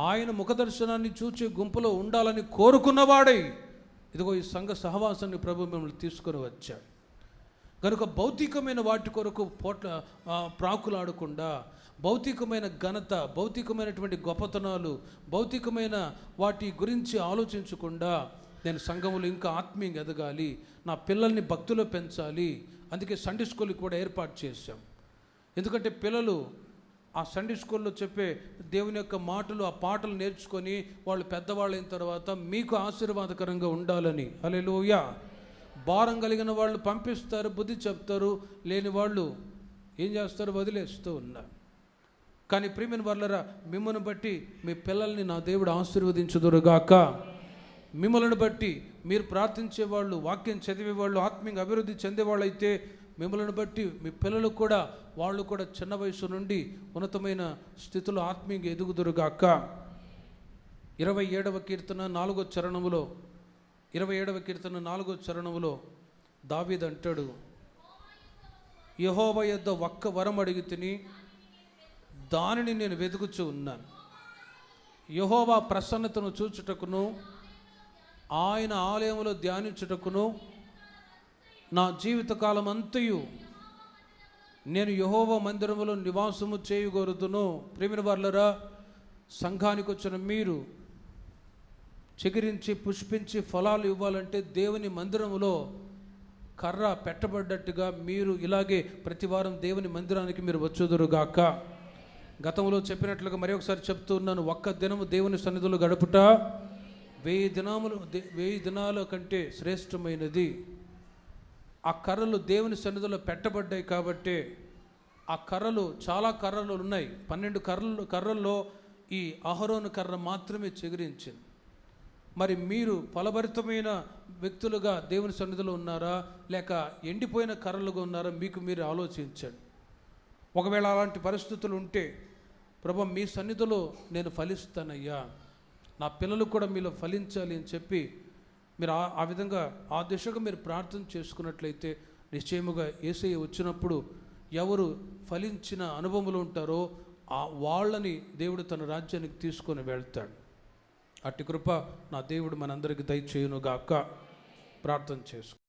ఆయన ముఖదర్శనాన్ని చూచే గుంపులో ఉండాలని కోరుకున్నవాడై ఇదిగో ఈ సంఘ సహవాసాన్ని ప్రభు మిమ్మల్ని తీసుకొని వచ్చాడు. కనుక భౌతికమైన వాటి కొరకు ప్రాకులాడకుండా, భౌతికమైన ఘనత, భౌతికమైనటువంటి గొప్పతనాలు, భౌతికమైన వాటి గురించి ఆలోచించకుండా నేను సంఘములో ఇంకా ఆత్మీయంగా ఎదగాలి, నా పిల్లల్ని భక్తిలో పెంచాలి. అందుకే సండే స్కూల్కి కూడా ఏర్పాటు చేశాం. ఎందుకంటే పిల్లలు ఆ సండే స్కూల్లో చెప్పే దేవుని యొక్క మాటలు, ఆ పాటలు నేర్చుకొని వాళ్ళు పెద్దవాళ్ళు అయిన తర్వాత మీకు ఆశీర్వాదకరంగా ఉండాలని. హల్లెలూయా. భారం కలిగిన వాళ్ళు పంపిస్తారు, బుద్ధి చెప్తారు, లేని వాళ్ళు ఏం చేస్తారు? వదిలేస్తూ ఉన్నారు. కానీ ప్రియమైన వారులారా, మిమ్మల్ని బట్టి మీ పిల్లల్ని నా దేవుడు ఆశీర్వదించుదురుగాక. మిమ్మల్ని బట్టి మీరు ప్రార్థించేవాళ్ళు, వాక్యం చదివేవాళ్ళు, ఆత్మీయంగా అభివృద్ధి చెందేవాళ్ళు అయితే మిమ్మల్ని బట్టి మీ పిల్లలు కూడా, వాళ్ళు కూడా చిన్న వయసు నుండి ఉన్నతమైన స్థితిలో ఆత్మీయంగా ఎదుగుదురుగాక. 27వ కీర్తన 4వ చరణములో 27వ కీర్తన 4వ చరణములో దావీదు అంటాడు, యెహోవా యొద్ద ఒక్క వరం అడిగి తిని దానిని నేను వెతుకుచూ ఉన్నాను. యెహోవా ప్రసన్నతను చూచుటకును ఆయన ఆలయంలో ధ్యానించుటకును నా జీవితకాలం అంతయు నేను యెహోవా మందిరములో నివాసము చేయగోరుదును. ప్రియమైన వారులారా, సంఘానికి వచ్చిన మీరు చిగురించి పుష్పించి ఫలాలు ఇవ్వాలంటే దేవుని మందిరములో కర్ర పెట్టబడ్డట్టుగా మీరు ఇలాగే ప్రతి వారం దేవుని మందిరానికి మీరు వచ్చుదురుగాక. గతంలో చెప్పినట్లుగా మరి ఒకసారి చెప్తూ ఉన్నాను, ఒక్క దినము దేవుని సన్నిధిలో గడుపుట 1000 దినాల కంటే శ్రేష్టమైనది. ఆ కర్రలు దేవుని సన్నిధిలో పెట్టబడ్డాయి కాబట్టి ఆ కర్రలు, చాలా కర్రలు ఉన్నాయి. 12 కర్రల్లో ఈ అహరోను కర్ర మాత్రమే చిగురించింది. మరి మీరు ఫలభరితమైన వ్యక్తులుగా దేవుని సన్నిధిలో ఉన్నారా, లేక ఎండిపోయిన కర్రలుగా ఉన్నారా? మీకు మీరు ఆలోచించండి. ఒకవేళ అలాంటి పరిస్థితులు ఉంటే, ప్రభు మీ సన్నిధిలో నేను ఫలిస్తానయ్యా, నా పిల్లలు కూడా మీలో ఫలించాలి అని చెప్పి మీరు ఆ విధంగా ఆ దిశగా మీరు ప్రార్థన చేసుకున్నట్లయితే నిశ్చయముగా యేసయ్య వచ్చినప్పుడు ఎవరు ఫలించిన అనుభవములు ఉంటారో వాళ్ళని దేవుడు తన రాజ్యానికి తీసుకొని వెళ్తాడు. అట్టి కృప నా దేవుడు మనందరికీ దయచేయునుగాక. ప్రార్థన చేసుకో.